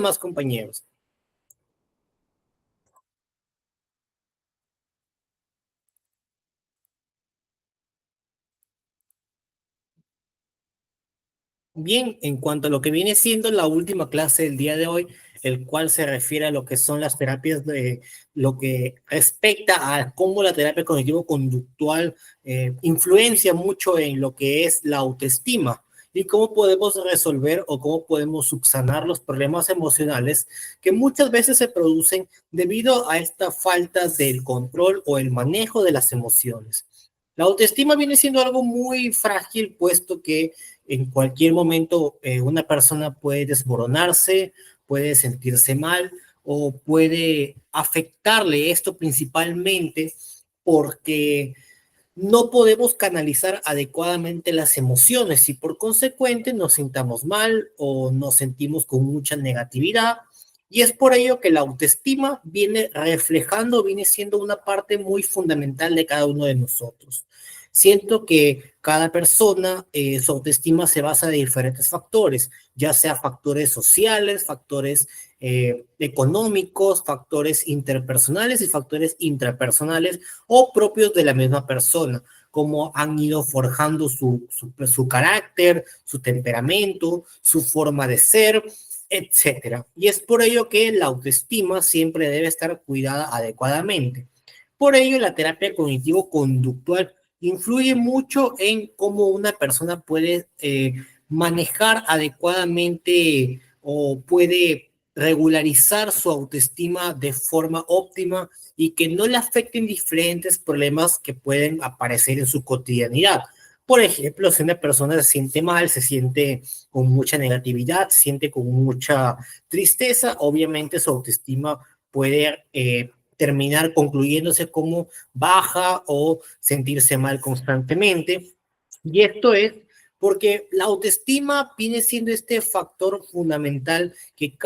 demás compañeros. Bien, en cuanto a lo que viene siendo la última clase del día de hoy, el cual se refiere a lo que son las terapias de lo que respecta a cómo la terapia cognitivo-conductual influencia mucho en lo que es la autoestima y cómo podemos resolver o cómo podemos subsanar los problemas emocionales que muchas veces se producen debido a esta falta del control o el manejo de las emociones. La autoestima viene siendo algo muy frágil, puesto que en cualquier momento una persona puede desmoronarse, puede sentirse mal o puede afectarle esto principalmente porque no podemos canalizar adecuadamente las emociones y por consecuente nos sintamos mal o nos sentimos con mucha negatividad. Y es por ello que la autoestima viene reflejando, viene siendo una parte muy fundamental de cada uno de nosotros. Siento que cada persona, su autoestima se basa de diferentes factores, ya sea factores sociales, factores económicos, factores interpersonales y factores intrapersonales o propios de la misma persona, cómo han ido forjando su carácter, su temperamento, su forma de ser, etcétera. Y es por ello que la autoestima siempre debe estar cuidada adecuadamente. Por ello, la terapia cognitivo-conductual influye mucho en cómo una persona puede manejar adecuadamente o puede regularizar su autoestima de forma óptima y que no le afecten diferentes problemas que pueden aparecer en su cotidianidad. Por ejemplo, si una persona se siente mal, se siente con mucha negatividad, se siente con mucha tristeza, obviamente su autoestima puede terminar concluyéndose como baja o sentirse mal constantemente. Y esto es porque la autoestima viene siendo este factor fundamental que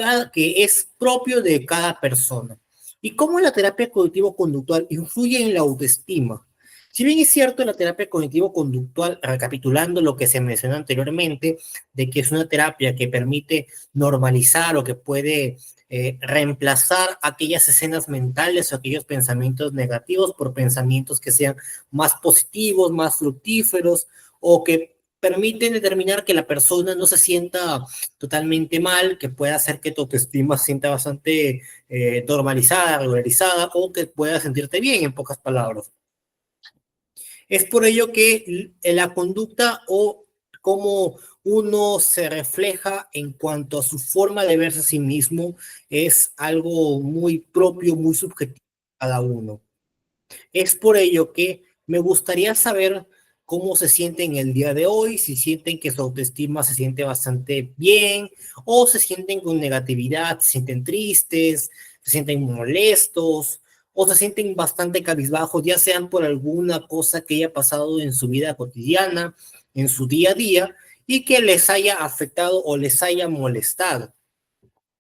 es propio de cada persona. ¿Y cómo la terapia cognitivo-conductual influye en la autoestima? Si bien es cierto, la terapia cognitivo-conductual, recapitulando lo que se mencionó anteriormente, de que es una terapia que permite normalizar o que puede reemplazar aquellas escenas mentales o aquellos pensamientos negativos por pensamientos que sean más positivos, más fructíferos o que permiten determinar que la persona no se sienta totalmente mal, que pueda hacer que tu autoestima se sienta bastante normalizada, regularizada o que pueda sentirte bien, en pocas palabras. Es por ello que la conducta o cómo uno se refleja en cuanto a su forma de verse a sí mismo es algo muy propio, muy subjetivo de cada uno. Es por ello que me gustaría saber cómo se sienten el día de hoy, si sienten que su autoestima se siente bastante bien o se sienten con negatividad, se sienten tristes, se sienten molestos o se sienten bastante cabizbajos, ya sean por alguna cosa que haya pasado en su vida cotidiana, en su día a día y que les haya afectado o les haya molestado.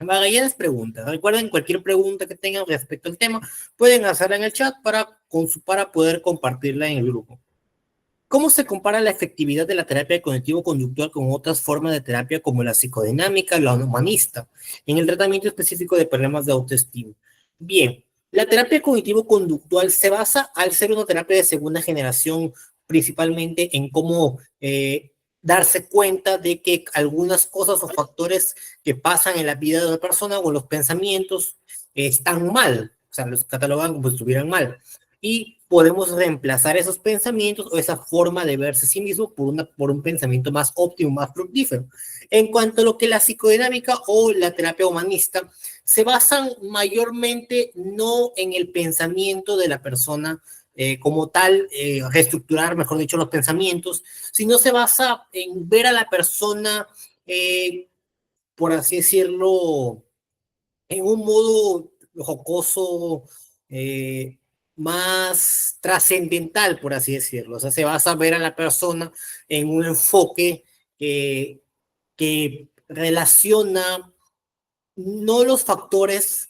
Magallanes pregunta. Recuerden, cualquier pregunta que tengan respecto al tema, pueden hacerla en el chat para poder compartirla en el grupo. ¿Cómo se compara la efectividad de la terapia cognitivo-conductual con otras formas de terapia como la psicodinámica, la humanista, en el tratamiento específico de problemas de autoestima? Bien, la terapia cognitivo-conductual se basa, al ser una terapia de segunda generación, principalmente en cómo darse cuenta de que algunas cosas o factores que pasan en la vida de una persona o en los pensamientos están mal, o sea, los catalogan como si estuvieran mal y podemos reemplazar esos pensamientos o esa forma de verse a sí mismo por un pensamiento más óptimo, más fructífero. En cuanto a lo que la psicodinámica o la terapia humanista se basan mayormente no en el pensamiento de la persona como tal, reestructurar, mejor dicho, los pensamientos, sino se basa en ver a la persona, por así decirlo, en un modo jocoso, eh, más trascendental, por así decirlo. O sea, se va a saber a la persona en un enfoque que relaciona no los factores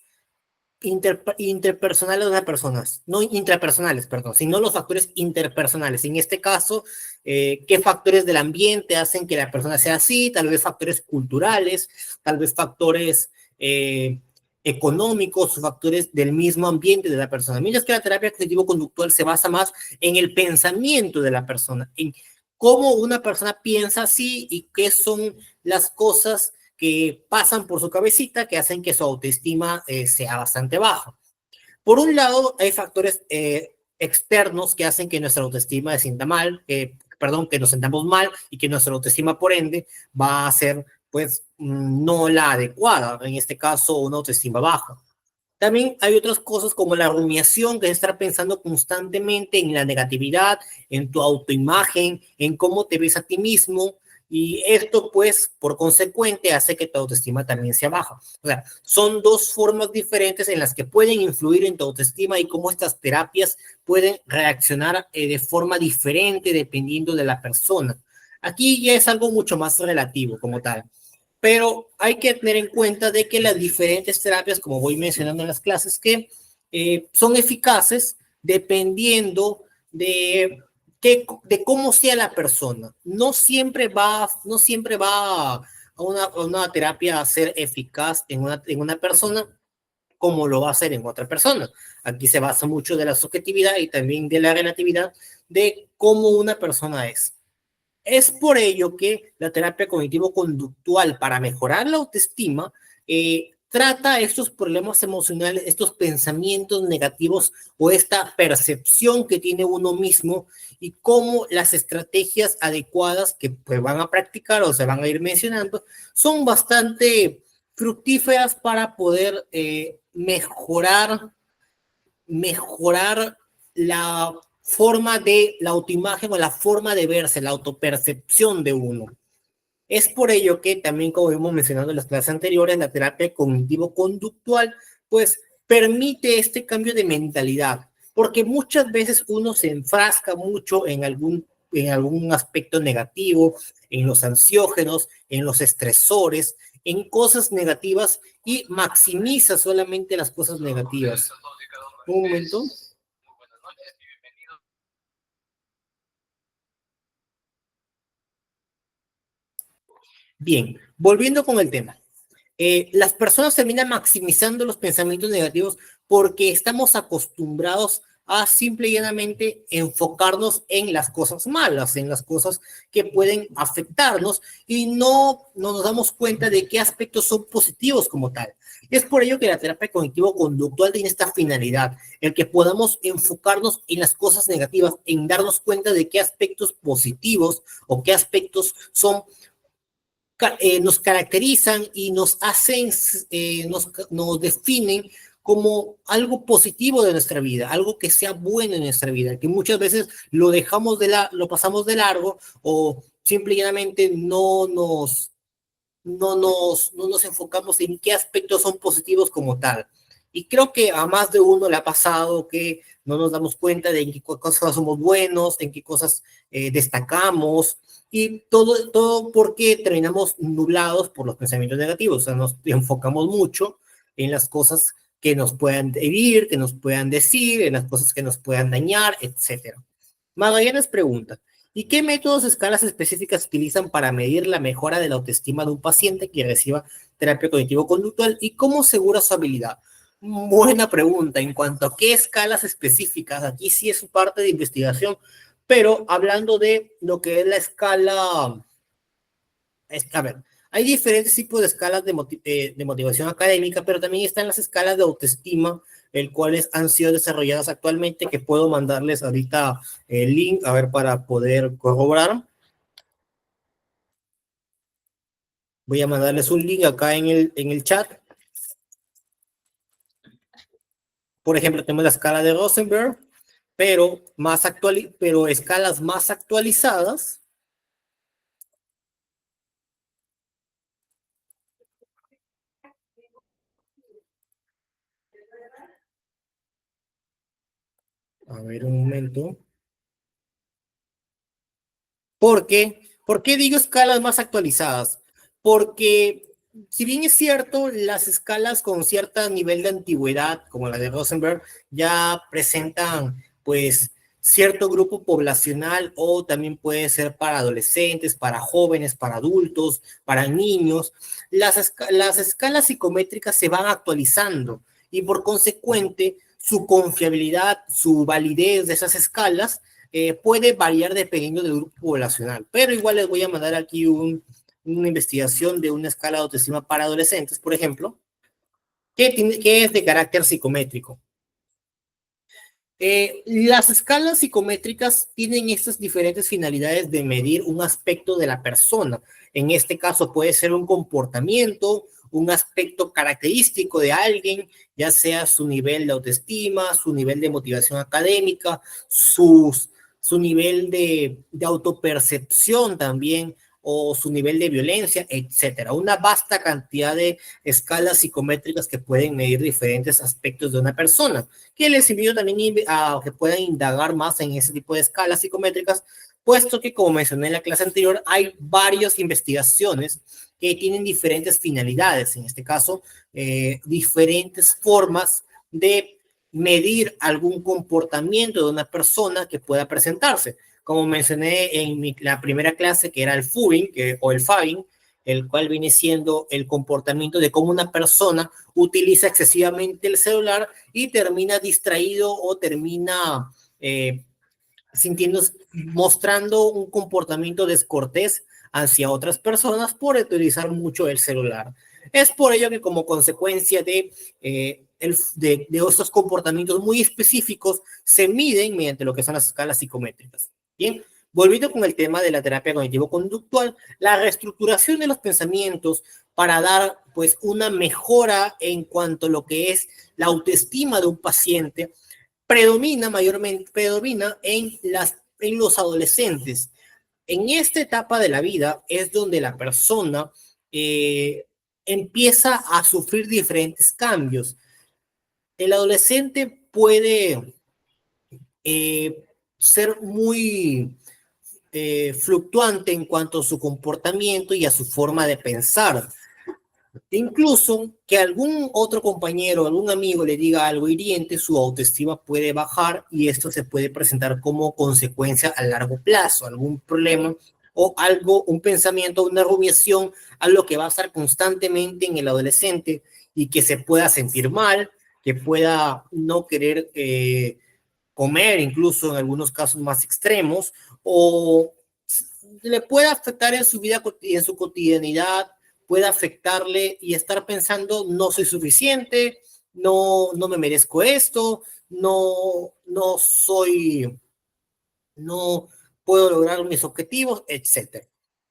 interpersonales de las personas, no intrapersonales, perdón, sino los factores interpersonales. En este caso, qué factores del ambiente hacen que la persona sea así, tal vez factores culturales, tal vez factores económicos, factores del mismo ambiente de la persona. Mientras que la terapia cognitivo-conductual se basa más en el pensamiento de la persona, en cómo una persona piensa así y qué son las cosas que pasan por su cabecita que hacen que su autoestima sea bastante baja. Por un lado, hay factores externos que hacen que nuestra autoestima se sienta mal, perdón, que nos sentamos mal y que nuestra autoestima, por ende, va a ser, pues, no la adecuada, en este caso, una autoestima baja. También hay otras cosas como la rumiación, que es estar pensando constantemente en la negatividad, en tu autoimagen, en cómo te ves a ti mismo. Y esto, pues, por consecuente, hace que tu autoestima también sea baja. O sea, son dos formas diferentes en las que pueden influir en tu autoestima y cómo estas terapias pueden reaccionar de forma diferente dependiendo de la persona. Aquí ya es algo mucho más relativo como tal. Pero hay que tener en cuenta de que las diferentes terapias, como voy mencionando en las clases, que son eficaces dependiendo de cómo sea la persona. No siempre va a una terapia a ser eficaz en una persona como lo va a hacer en otra persona. Aquí se basa mucho de la subjetividad y también de la relatividad de cómo una persona es. Es por ello que la terapia cognitivo-conductual para mejorar la autoestima trata estos problemas emocionales, estos pensamientos negativos o esta percepción que tiene uno mismo y cómo las estrategias adecuadas que pues, van a practicar o se van a ir mencionando son bastante fructíferas para poder mejorar la forma de la autoimagen o la forma de verse, la autopercepción de uno. Es por ello que también, como hemos mencionado en las clases anteriores, la terapia cognitivo-conductual, pues permite este cambio de mentalidad, porque muchas veces uno se enfrasca mucho en algún aspecto negativo, en los ansiógenos, en los estresores, en cosas negativas y maximiza solamente las cosas negativas. Un momento. Bien, volviendo con el tema. Las personas terminan maximizando los pensamientos negativos porque estamos acostumbrados a simple y llanamente enfocarnos en las cosas malas, en las cosas que pueden afectarnos y no nos damos cuenta de qué aspectos son positivos como tal. Es por ello que la terapia cognitivo-conductual tiene esta finalidad, el que podamos enfocarnos en las cosas negativas, en darnos cuenta de qué aspectos positivos o qué aspectos son nos caracterizan y nos hacen, nos definen como algo positivo de nuestra vida, algo que sea bueno en nuestra vida, que muchas veces lo pasamos de largo o simplemente no nos enfocamos en qué aspectos son positivos como tal. Y creo que a más de uno le ha pasado que no nos damos cuenta de en qué cosas somos buenos, en qué cosas destacamos, y todo porque terminamos nublados por los pensamientos negativos. O sea, nos enfocamos mucho en las cosas que nos puedan herir, que nos puedan decir, en las cosas que nos puedan dañar, etcétera. Magallanes pregunta, ¿y qué métodos, escalas específicas se utilizan para medir la mejora de la autoestima de un paciente que reciba terapia cognitivo-conductual y cómo asegura su habilidad? Buena pregunta. En cuanto a qué escalas específicas, aquí sí es parte de investigación, pero hablando de lo que es la escala, a ver, hay diferentes tipos de escalas de motivación académica, pero también están las escalas de autoestima, el cuales han sido desarrolladas actualmente, que puedo mandarles ahorita el link, a ver, para poder corroborar. Voy a mandarles un link acá en el chat. Por ejemplo, tenemos la escala de Rosenberg, pero escalas más actualizadas. A ver, un momento. ¿Por qué digo escalas más actualizadas? Porque si bien es cierto, las escalas con cierto nivel de antigüedad, como la de Rosenberg, ya presentan, pues, cierto grupo poblacional o también puede ser para adolescentes, para jóvenes, para adultos, para niños. Las escalas psicométricas se van actualizando y por consecuente su confiabilidad, su validez de esas escalas puede variar dependiendo del grupo poblacional. Pero igual les voy a mandar aquí una investigación de una escala de autoestima para adolescentes, por ejemplo, que es de carácter psicométrico. Las escalas psicométricas tienen estas diferentes finalidades de medir un aspecto de la persona. En este caso puede ser un comportamiento, un aspecto característico de alguien, ya sea su nivel de autoestima, su nivel de motivación académica, su nivel de autopercepción también, o su nivel de violencia, etcétera. Una vasta cantidad de escalas psicométricas que pueden medir diferentes aspectos de una persona, que les invito también a que puedan indagar más en ese tipo de escalas psicométricas, puesto que, como mencioné en la clase anterior, hay varias investigaciones que tienen diferentes finalidades, en este caso, diferentes formas de medir algún comportamiento de una persona que pueda presentarse. Como mencioné en la primera clase, que era el FUBIN, o el FABIN, el cual viene siendo el comportamiento de cómo una persona utiliza excesivamente el celular y termina distraído o termina sintiendo, mostrando un comportamiento descortés hacia otras personas por utilizar mucho el celular. Es por ello que como consecuencia de estos comportamientos muy específicos se miden mediante lo que son las escalas psicométricas. Bien, volviendo con el tema de la terapia cognitivo-conductual, la reestructuración de los pensamientos para dar pues una mejora en cuanto a lo que es la autoestima de un paciente predomina en los adolescentes. En esta etapa de la vida es donde la persona empieza a sufrir diferentes cambios. El adolescente puede ser muy fluctuante en cuanto a su comportamiento y a su forma de pensar. Incluso que algún otro compañero, algún amigo le diga algo hiriente, su autoestima puede bajar y esto se puede presentar como consecuencia a largo plazo, algún problema o algo, un pensamiento, una rumiación, algo que va a estar constantemente en el adolescente y que se pueda sentir mal, que pueda no querer comer, incluso en algunos casos más extremos, o le puede afectar en su vida, en su cotidianidad, puede afectarle y estar pensando, no soy suficiente, no me merezco esto, no soy, no puedo lograr mis objetivos, etcétera.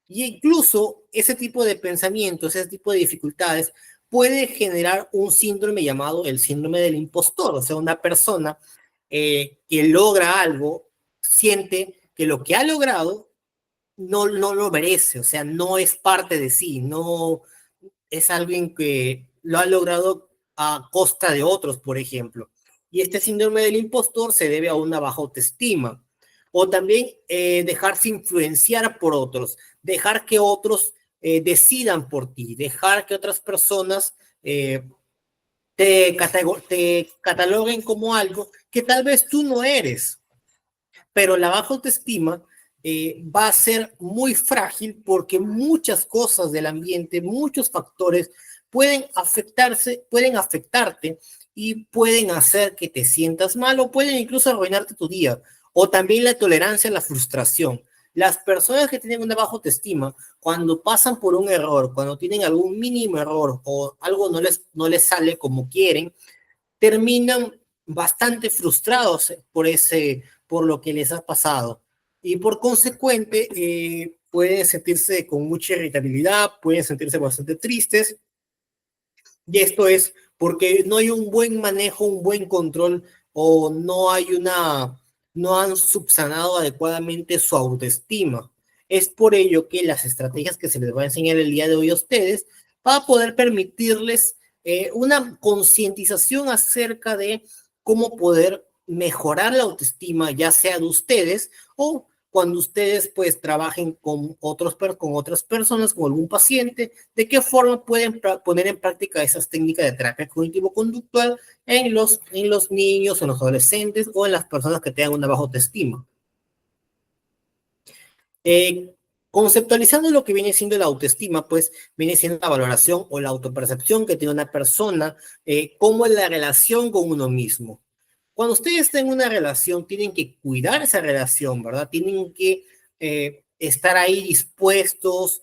Y incluso ese tipo de pensamientos, ese tipo de dificultades puede generar un síndrome llamado el síndrome del impostor, o sea, una persona que logra algo, siente que lo que ha logrado no lo merece, o sea, no es parte de sí, no es alguien que lo ha logrado a costa de otros, por ejemplo. Y este síndrome del impostor se debe a una baja autoestima. O también dejarse influenciar por otros, dejar que otros decidan por ti, dejar que otras personas te cataloguen como algo que tal vez tú no eres, pero la baja autoestima va a ser muy frágil porque muchas cosas del ambiente, muchos factores pueden afectarte y pueden hacer que te sientas mal o pueden incluso arruinarte tu día. O también la tolerancia a la frustración. Las personas que tienen una baja autoestima, cuando pasan por un error, cuando tienen algún mínimo error o algo no les sale como quieren, terminan bastante frustrados por lo que les ha pasado. Y por consecuente, pueden sentirse con mucha irritabilidad, pueden sentirse bastante tristes. Y esto es porque no hay un buen manejo, un buen control o no han subsanado adecuadamente su autoestima. Es por ello que las estrategias que se les va a enseñar el día de hoy a ustedes va a poder permitirles una concientización acerca de cómo poder mejorar la autoestima, ya sea de ustedes o cuando ustedes pues trabajen con con otras personas, con algún paciente, de qué forma pueden poner en práctica esas técnicas de terapia cognitivo-conductual en los niños, en los adolescentes o en las personas que tengan una baja autoestima. Eh, Conceptualizando lo que viene siendo la autoestima, pues viene siendo la valoración o la autopercepción que tiene una persona, cómo es la relación con uno mismo. Cuando ustedes están en una relación, tienen que cuidar esa relación, ¿verdad? Tienen que estar ahí dispuestos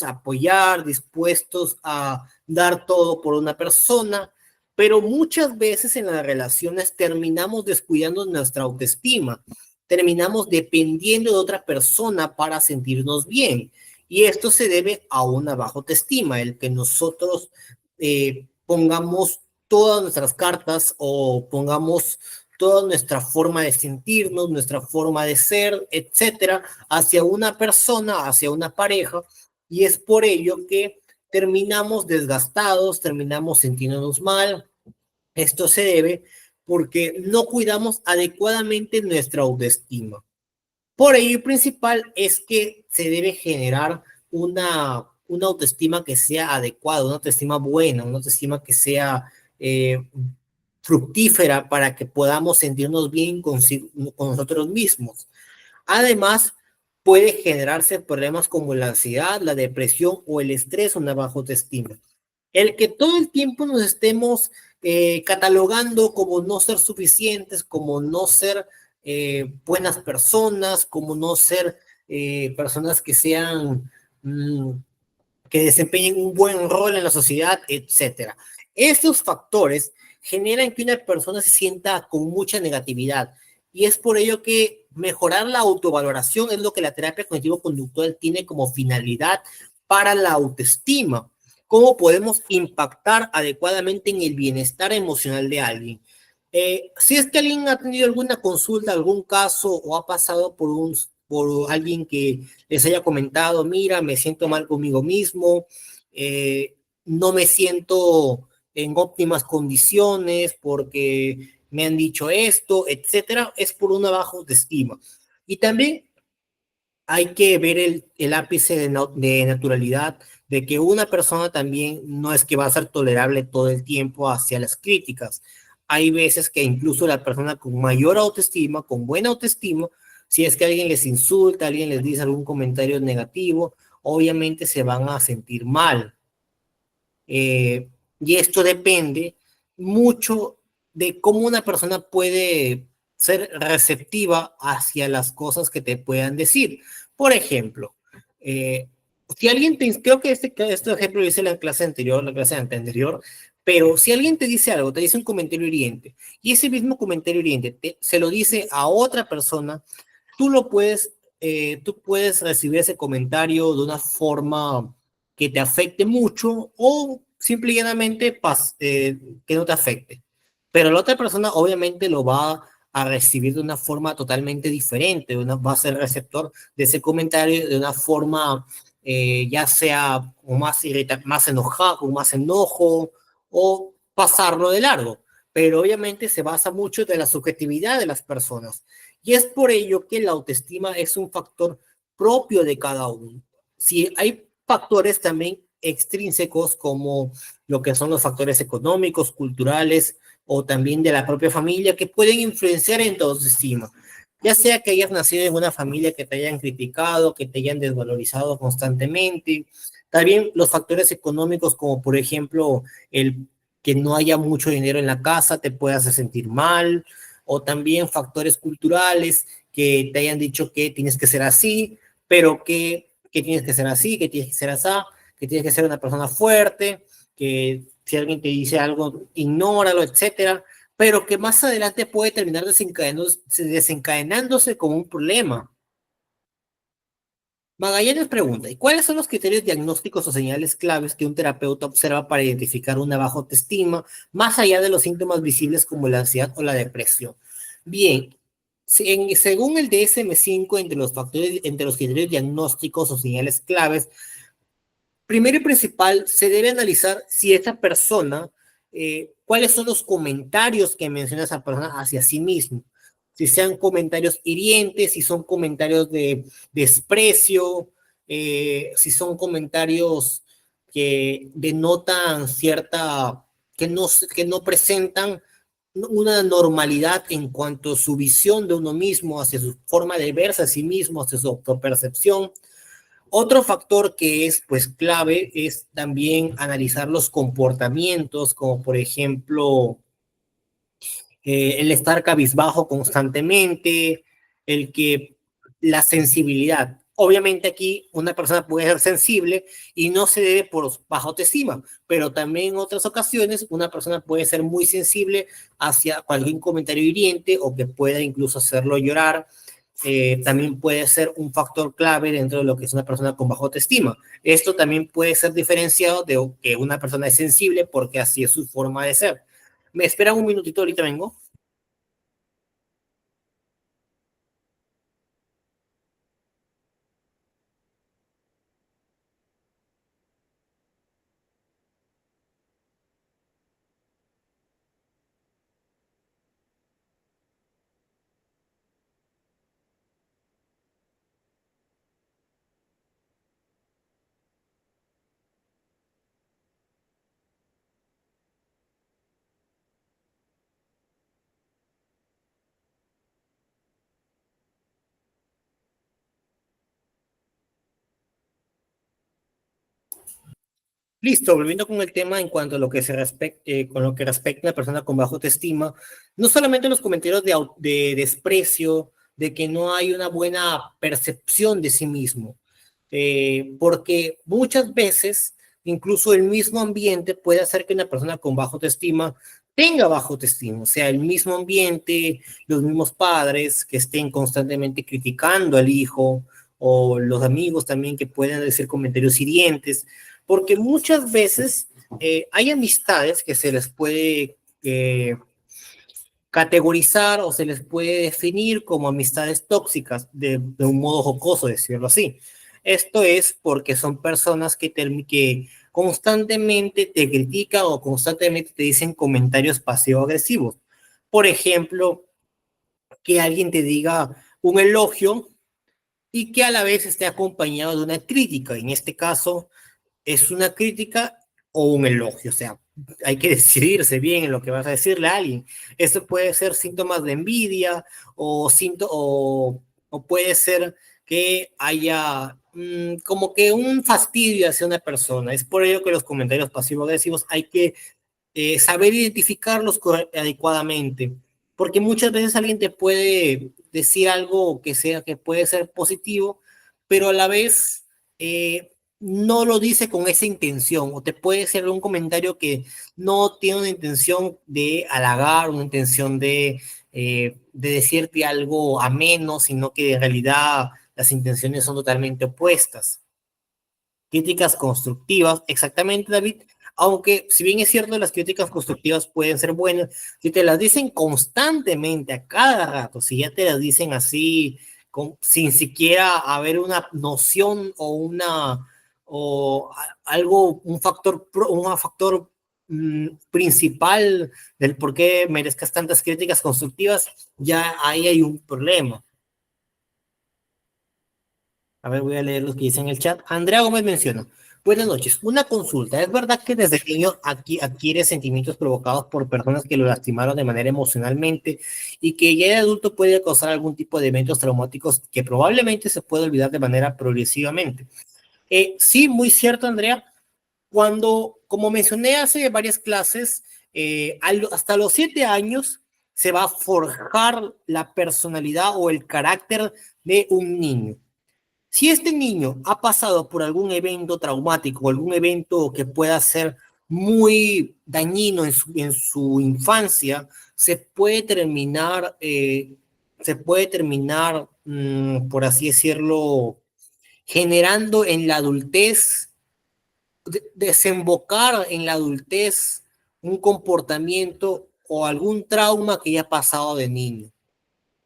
a apoyar, dispuestos a dar todo por una persona, pero muchas veces en las relaciones terminamos descuidando nuestra autoestima, terminamos dependiendo de otra persona para sentirnos bien. Y esto se debe a una baja autoestima, el que nosotros pongamos todas nuestras cartas o pongamos toda nuestra forma de sentirnos, nuestra forma de ser, etcétera, hacia una persona, hacia una pareja, y es por ello que terminamos desgastados, terminamos sintiéndonos mal. Esto se debe porque no cuidamos adecuadamente nuestra autoestima. Por ello, el principal es que se debe generar una autoestima que sea adecuada, una autoestima buena, una autoestima que sea fructífera para que podamos sentirnos bien con nosotros mismos. Además, puede generarse problemas como la ansiedad, la depresión o el estrés o una baja autoestima. El que todo el tiempo nos estemos catalogando como no ser suficientes, como no ser buenas personas, como no ser personas que sean que desempeñen un buen rol en la sociedad, etcétera. Estos factores generan que una persona se sienta con mucha negatividad y es por ello que mejorar la autovaloración es lo que la terapia cognitivo-conductual tiene como finalidad para la autoestima. ¿Cómo podemos impactar adecuadamente en el bienestar emocional de alguien? Si es que alguien ha tenido alguna consulta, algún caso o ha pasado por alguien que les haya comentado, mira, me siento mal conmigo mismo, no me siento en óptimas condiciones porque me han dicho esto, etcétera, es por una baja autoestima. Y también hay que ver el ápice de naturalidad de que una persona también no es que va a ser tolerable todo el tiempo hacia las críticas. Hay veces que incluso la persona con mayor autoestima, con buena autoestima, si es que alguien les insulta, alguien les dice algún comentario negativo, obviamente se van a sentir mal. Y esto depende mucho de cómo una persona puede ser receptiva hacia las cosas que te puedan decir. Por ejemplo, eh, si alguien te, creo que este ejemplo lo hice en la clase anterior, pero si alguien te dice algo, te dice un comentario hiriente, y ese mismo comentario hiriente se lo dice a otra persona, tú puedes recibir ese comentario de una forma que te afecte mucho o simple y llanamente que no te afecte. Pero la otra persona obviamente lo va a recibir de una forma totalmente diferente, va a ser receptor de ese comentario de una forma ya sea más enojado, con más enojo o pasarlo de largo. Pero obviamente se basa mucho de la subjetividad de las personas. Y es por ello que la autoestima es un factor propio de cada uno. Si hay factores también extrínsecos como lo que son los factores económicos, culturales o también de la propia familia que pueden influenciar en tu autoestima. Ya sea que hayas nacido en una familia que te hayan criticado, que te hayan desvalorizado constantemente. También los factores económicos como por ejemplo el que no haya mucho dinero en la casa te puede hacer sentir mal, o también factores culturales que te hayan dicho que tienes que ser así, pero que tienes que ser así, que tienes que ser así, que tienes que ser una persona fuerte, que si alguien te dice algo, ignóralo, etcétera, pero que más adelante puede terminar desencadenándose como un problema. Magallanes pregunta, ¿y cuáles son los criterios diagnósticos o señales claves que un terapeuta observa para identificar una baja autoestima, más allá de los síntomas visibles como la ansiedad o la depresión? Bien, según el DSM-5, entre los criterios diagnósticos o señales claves, primero y principal, se debe analizar si esa persona, cuáles son los comentarios que menciona esa persona hacia sí mismo. si sean comentarios hirientes, si son comentarios de desprecio, si son comentarios que denotan cierta, que no presentan una normalidad en cuanto a su visión de uno mismo, hacia su forma de verse a sí mismo, hacia su autopercepción. Otro factor que es pues clave es también analizar los comportamientos, como por ejemplo el estar cabizbajo constantemente, el que la sensibilidad. Obviamente aquí una persona puede ser sensible y no se debe por baja autoestima, pero también en otras ocasiones una persona puede ser muy sensible hacia cualquier comentario hiriente o que pueda incluso hacerlo llorar. También puede ser un factor clave dentro de lo que es una persona con baja autoestima. Esto también puede ser diferenciado de que una persona es sensible porque así es su forma de ser. Me esperan un minutito, ahorita vengo. Listo, volviendo con el tema en cuanto a lo que se con lo que respecta a una persona con baja autoestima, no solamente los comentarios de desprecio, de que no hay una buena percepción de sí mismo, porque muchas veces incluso el mismo ambiente puede hacer que una persona con baja autoestima tenga baja autoestima, o sea, el mismo ambiente, los mismos padres que estén constantemente criticando al hijo, o los amigos también que pueden decir comentarios hirientes, porque muchas veces hay amistades que se les puede categorizar o se les puede definir como amistades tóxicas, de un modo jocoso, decirlo así. Esto es porque son personas que constantemente te critican o constantemente te dicen comentarios pasivo-agresivos. Por ejemplo, que alguien te diga un elogio y que a la vez esté acompañado de una crítica. En este caso, ¿es una crítica o un elogio? O sea, hay que decidirse bien en lo que vas a decirle a alguien. Esto puede ser síntomas de envidia o puede ser que haya como que un fastidio hacia una persona. Es por ello que los comentarios pasivo-agresivos hay que saber identificarlos adecuadamente, porque muchas veces alguien te puede decir algo que sea que puede ser positivo, pero a la vez no lo dice con esa intención, o te puede hacer un comentario que no tiene una intención de halagar, una intención de decirte algo ameno, sino que en realidad las intenciones son totalmente opuestas. Críticas constructivas, exactamente, David. Aunque, si bien es cierto, las críticas constructivas pueden ser buenas, si te las dicen constantemente, a cada rato, si ya te las dicen así, sin siquiera haber una noción o algo, un factor principal del por qué merezcas tantas críticas constructivas, ya ahí hay un problema. A ver, voy a leer lo que dice en el chat. Andrea Gómez menciona. Buenas noches. Una consulta. ¿Es verdad que desde niño adquiere sentimientos provocados por personas que lo lastimaron de manera emocionalmente y que ya de adulto puede causar algún tipo de eventos traumáticos que probablemente se puede olvidar de manera progresivamente? Sí, muy cierto, Andrea. Cuando, como mencioné hace varias clases, hasta los 7 años se va a forjar la personalidad o el carácter de un niño. Si este niño ha pasado por algún evento traumático o algún evento que pueda ser muy dañino en su infancia, se puede terminar, por así decirlo, generando en la adultez, desembocar en la adultez un comportamiento o algún trauma que ya ha pasado de niño.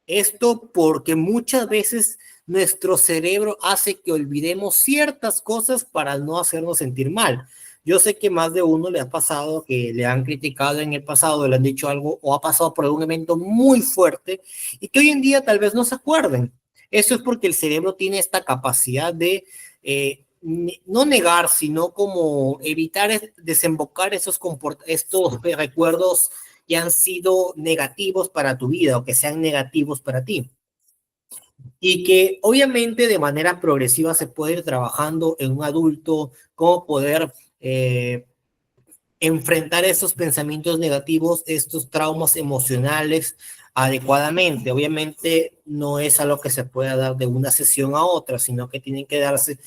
Esto porque muchas veces nuestro cerebro hace que olvidemos ciertas cosas para no hacernos sentir mal. Yo sé que más de uno le ha pasado que le han criticado en el pasado, le han dicho algo o ha pasado por algún evento muy fuerte y que hoy en día tal vez no se acuerden. Eso es porque el cerebro tiene esta capacidad de no negar, sino como evitar desembocar estos recuerdos que han sido negativos para tu vida o que sean negativos para ti. Y que obviamente de manera progresiva se puede ir trabajando en un adulto, cómo poder enfrentar esos pensamientos negativos, estos traumas emocionales adecuadamente. Obviamente no es algo que se pueda dar de una sesión a otra, sino que tienen que darse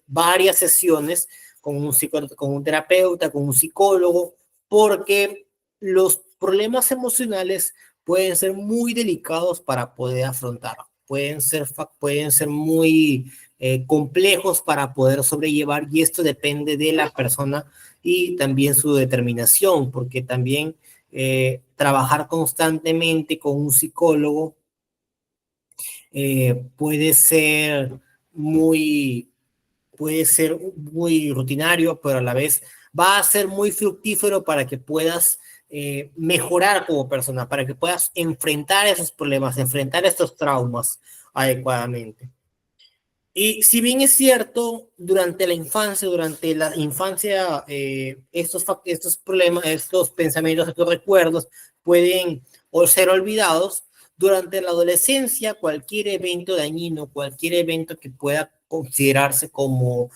varias sesiones con un terapeuta, con un psicólogo, porque los problemas emocionales pueden ser muy delicados para poder afrontar, pueden ser muy complejos para poder sobrellevar y esto depende de la persona y también su determinación, porque también trabajar constantemente con un psicólogo puede ser muy, puede ser muy rutinario, pero a la vez va a ser muy fructífero para que puedas mejorar como persona, para que puedas enfrentar esos problemas, enfrentar estos traumas adecuadamente. Y si bien es cierto, durante la infancia, estos problemas, estos pensamientos, estos recuerdos pueden o ser olvidados, durante la adolescencia, cualquier evento dañino, cualquier evento que pueda considerarse como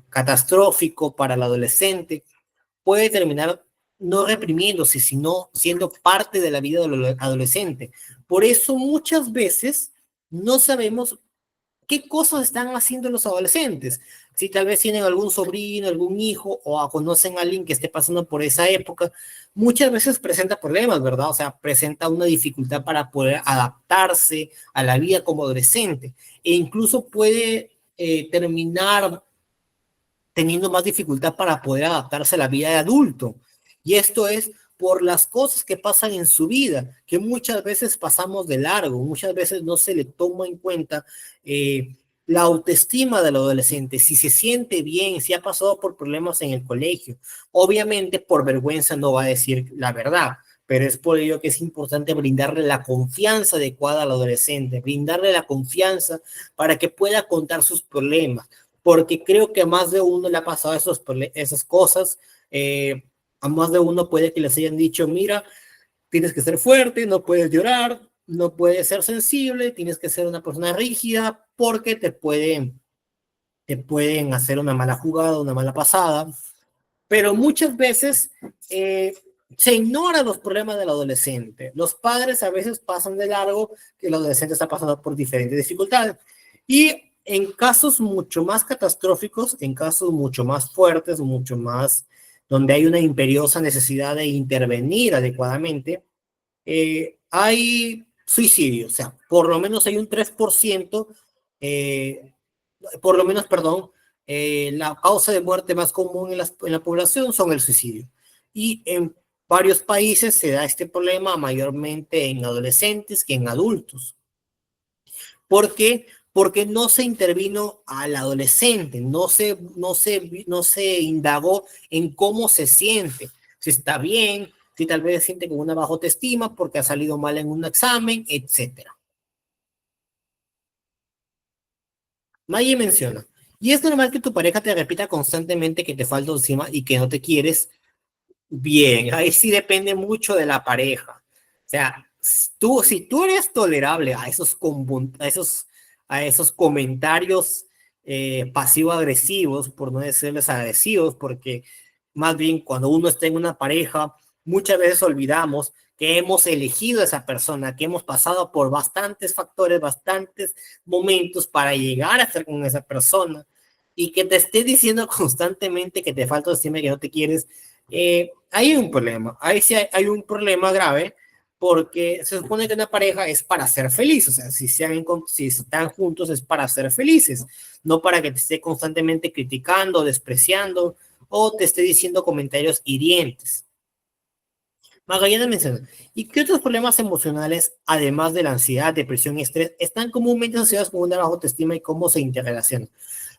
catastrófico para el adolescente, puede terminar no reprimiéndose, sino siendo parte de la vida del adolescente. Por eso muchas veces no sabemos qué cosas están haciendo los adolescentes. Si tal vez tienen algún sobrino, algún hijo o conocen a alguien que esté pasando por esa época, muchas veces presenta problemas, ¿verdad? O sea, presenta una dificultad para poder adaptarse a la vida como adolescente e incluso puede terminar teniendo más dificultad para poder adaptarse a la vida de adulto. Y esto es por las cosas que pasan en su vida, que muchas veces pasamos de largo, muchas veces no se le toma en cuenta la autoestima del adolescente, si se siente bien, si ha pasado por problemas en el colegio. Obviamente por vergüenza no va a decir la verdad, pero es por ello que es importante brindarle la confianza adecuada al adolescente, brindarle la confianza para que pueda contar sus problemas, porque creo que a más de uno le ha pasado esas cosas. A más de uno puede que les hayan dicho, mira, tienes que ser fuerte, no puedes llorar, no puedes ser sensible, tienes que ser una persona rígida porque te pueden hacer una mala jugada, una mala pasada. Pero muchas veces se ignoran los problemas del adolescente. Los padres a veces pasan de largo que el adolescente está pasando por diferentes dificultades. Y en casos mucho más catastróficos, en casos mucho más fuertes, mucho más donde hay una imperiosa necesidad de intervenir adecuadamente, hay suicidio, o sea, por lo menos hay un 3%, eh, por lo menos, perdón, la causa de muerte más común en la población son el suicidio. Y en varios países se da este problema mayormente en adolescentes que en adultos. ¿Por qué? Porque no se intervino al adolescente, no se indagó en cómo se siente, si está bien, si tal vez se siente con una baja autoestima porque ha salido mal en un examen, etcétera. Nadie menciona. Y es normal que tu pareja te repita constantemente que te falta encima y que no te quieres bien. Ahí sí depende mucho de la pareja. O sea, si tú eres tolerable a a esos comentarios pasivo-agresivos, por no decirles agresivos, porque más bien cuando uno está en una pareja, muchas veces olvidamos que hemos elegido a esa persona, que hemos pasado por bastantes factores, bastantes momentos para llegar a estar con esa persona y que te esté diciendo constantemente que te falta estima y que no te quieres, hay un problema, ahí sí hay un problema grave porque se supone que una pareja es para ser feliz, o sea, si están juntos es para ser felices, no para que te esté constantemente criticando, despreciando o te esté diciendo comentarios hirientes. Magallanes menciona, ¿y qué otros problemas emocionales, además de la ansiedad, depresión y estrés, están comúnmente asociados con una baja autoestima y cómo se interrelacionan?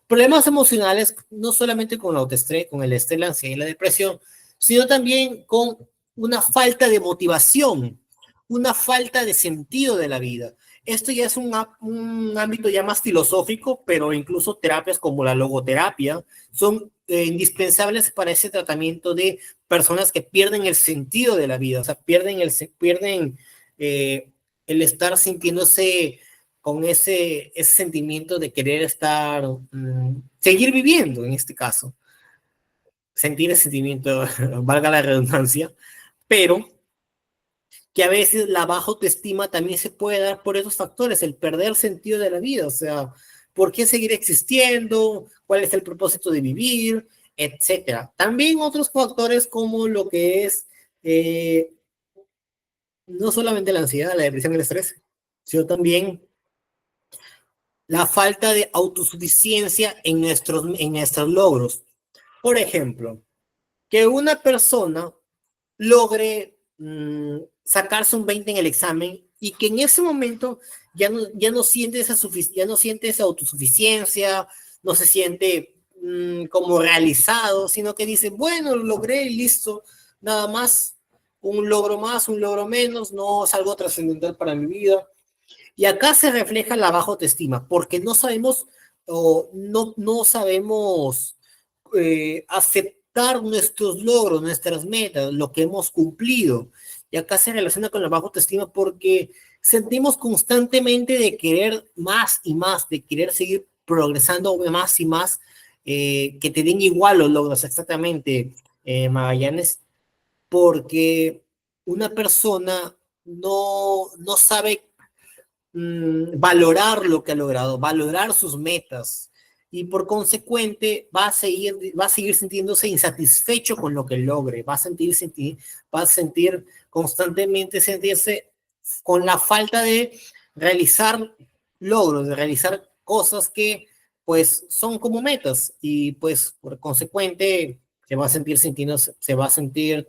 Problemas emocionales, no solamente con con el estrés, la ansiedad y la depresión, sino también con una falta de motivación, una falta de sentido de la vida. Esto ya es un ámbito ya más filosófico, pero incluso terapias como la logoterapia son indispensables para ese tratamiento de personas que pierden el sentido de la vida, o sea, pierden eh, el estar sintiéndose con ese sentimiento de querer estar, seguir viviendo en este caso, sentir el sentimiento, valga la redundancia, pero que a veces la baja autoestima también se puede dar por esos factores, el perder sentido de la vida, o sea, ¿por qué seguir existiendo? ¿Cuál es el propósito de vivir? Etcétera. También otros factores como lo que es no solamente la ansiedad, la depresión y el estrés, sino también la falta de autosuficiencia en nuestros logros. Por ejemplo, que una persona logre sacarse un 20 en el examen y que en ese momento ya no siente esa autosuficiencia, no se siente como realizado, sino que dice, bueno, lo logré y listo, nada más, un logro menos, no es algo trascendental para mi vida. Y acá se refleja la baja autoestima, porque no sabemos o no sabemos aceptar nuestros logros, nuestras metas, lo que hemos cumplido. Y acá se relaciona con la baja autoestima porque sentimos constantemente de querer más y más, de querer seguir progresando más y más, que te den igual los logros exactamente, Magallanes, porque una persona no sabe valorar lo que ha logrado, valorar sus metas y por consecuente va a seguir sintiéndose insatisfecho con lo que logre, va a sentir constantemente sentirse con la falta de realizar logros, de realizar cosas que pues son como metas y pues por consecuente se va a sentir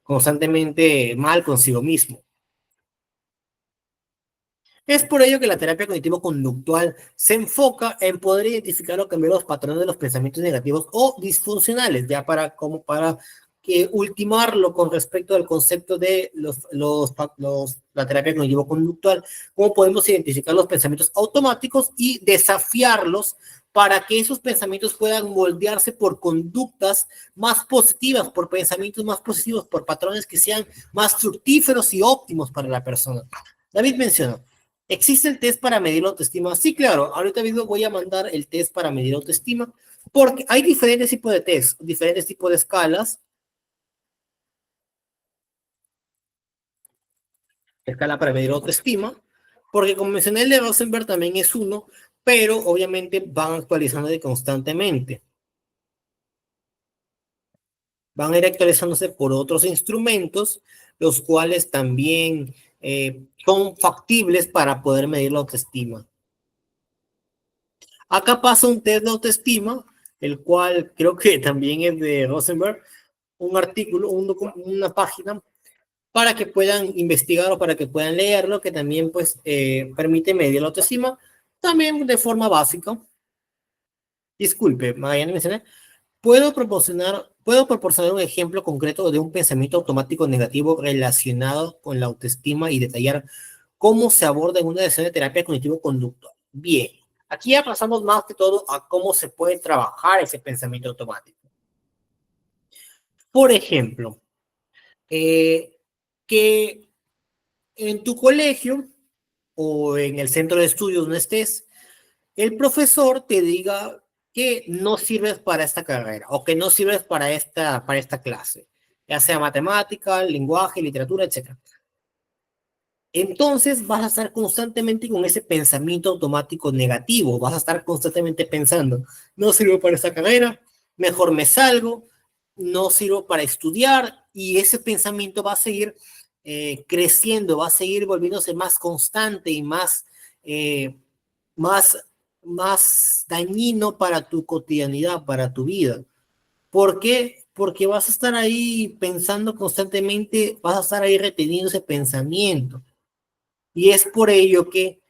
constantemente mal consigo mismo. Es por ello que la terapia cognitivo-conductual se enfoca en poder identificar o cambiar los patrones de los pensamientos negativos o disfuncionales, ya para que ultimarlo con respecto al concepto de la terapia cognitivo-conductual, cómo podemos identificar los pensamientos automáticos y desafiarlos para que esos pensamientos puedan moldearse por conductas más positivas, por pensamientos más positivos, por patrones que sean más fructíferos y óptimos para la persona. David menciona, ¿existe el test para medir la autoestima? Sí, claro. Ahorita mismo voy a mandar el test para medir autoestima porque hay diferentes tipos de test, diferentes tipos de escalas. Escala para medir autoestima, porque como mencioné, el de Rosenberg también es uno, pero obviamente van actualizándose constantemente. Van a ir actualizándose por otros instrumentos, los cuales también son factibles para poder medir la autoestima. Acá pasa un test de autoestima, el cual creo que también es de Rosenberg, un artículo, una página para que puedan investigar o para que puedan leerlo, que también pues permite medir la autoestima, también de forma básica. Disculpe, Mariana mencioné, puedo proporcionar un ejemplo concreto de un pensamiento automático negativo relacionado con la autoestima y detallar cómo se aborda en una sesión de terapia cognitivo-conductual. Bien, aquí ya pasamos más que todo a cómo se puede trabajar ese pensamiento automático. Por ejemplo, que en tu colegio o en el centro de estudios donde estés, el profesor te diga que no sirves para esta carrera o que no sirves para esta clase, ya sea matemática, lenguaje, literatura, etc. Entonces vas a estar constantemente con ese pensamiento automático negativo, vas a estar constantemente pensando, no sirvo para esta carrera, mejor me salgo, no sirvo para estudiar y ese pensamiento va a seguir creciendo, va a seguir volviéndose más constante y eh, más, más dañino para tu cotidianidad, para tu vida. ¿Por qué? Porque vas a estar ahí pensando constantemente, vas a estar ahí reteniendo ese pensamiento. Y es por ello que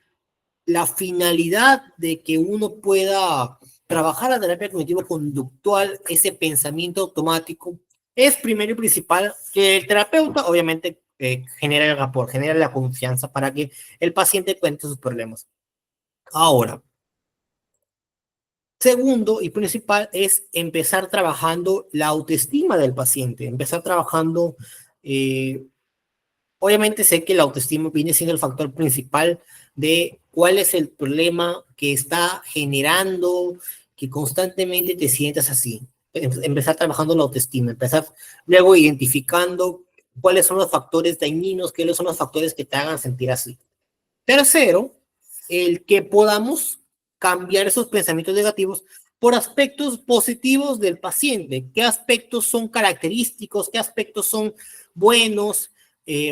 la finalidad de que uno pueda trabajar la terapia cognitivo-conductual, ese pensamiento automático, es primero y principal que el terapeuta, obviamente, genera el rapport, genera la confianza para que el paciente cuente sus problemas. Ahora, segundo y principal es empezar trabajando la autoestima del paciente, empezar trabajando, eh, obviamente sé que la autoestima viene siendo el factor principal de cuál es el problema que está generando que constantemente te sientas así. Empezar trabajando la autoestima, empezar luego identificando cuáles son los factores dañinos, cuáles son los factores que te hagan sentir así. Tercero, el que podamos cambiar esos pensamientos negativos por aspectos positivos del paciente. ¿Qué aspectos son característicos? ¿Qué aspectos son buenos?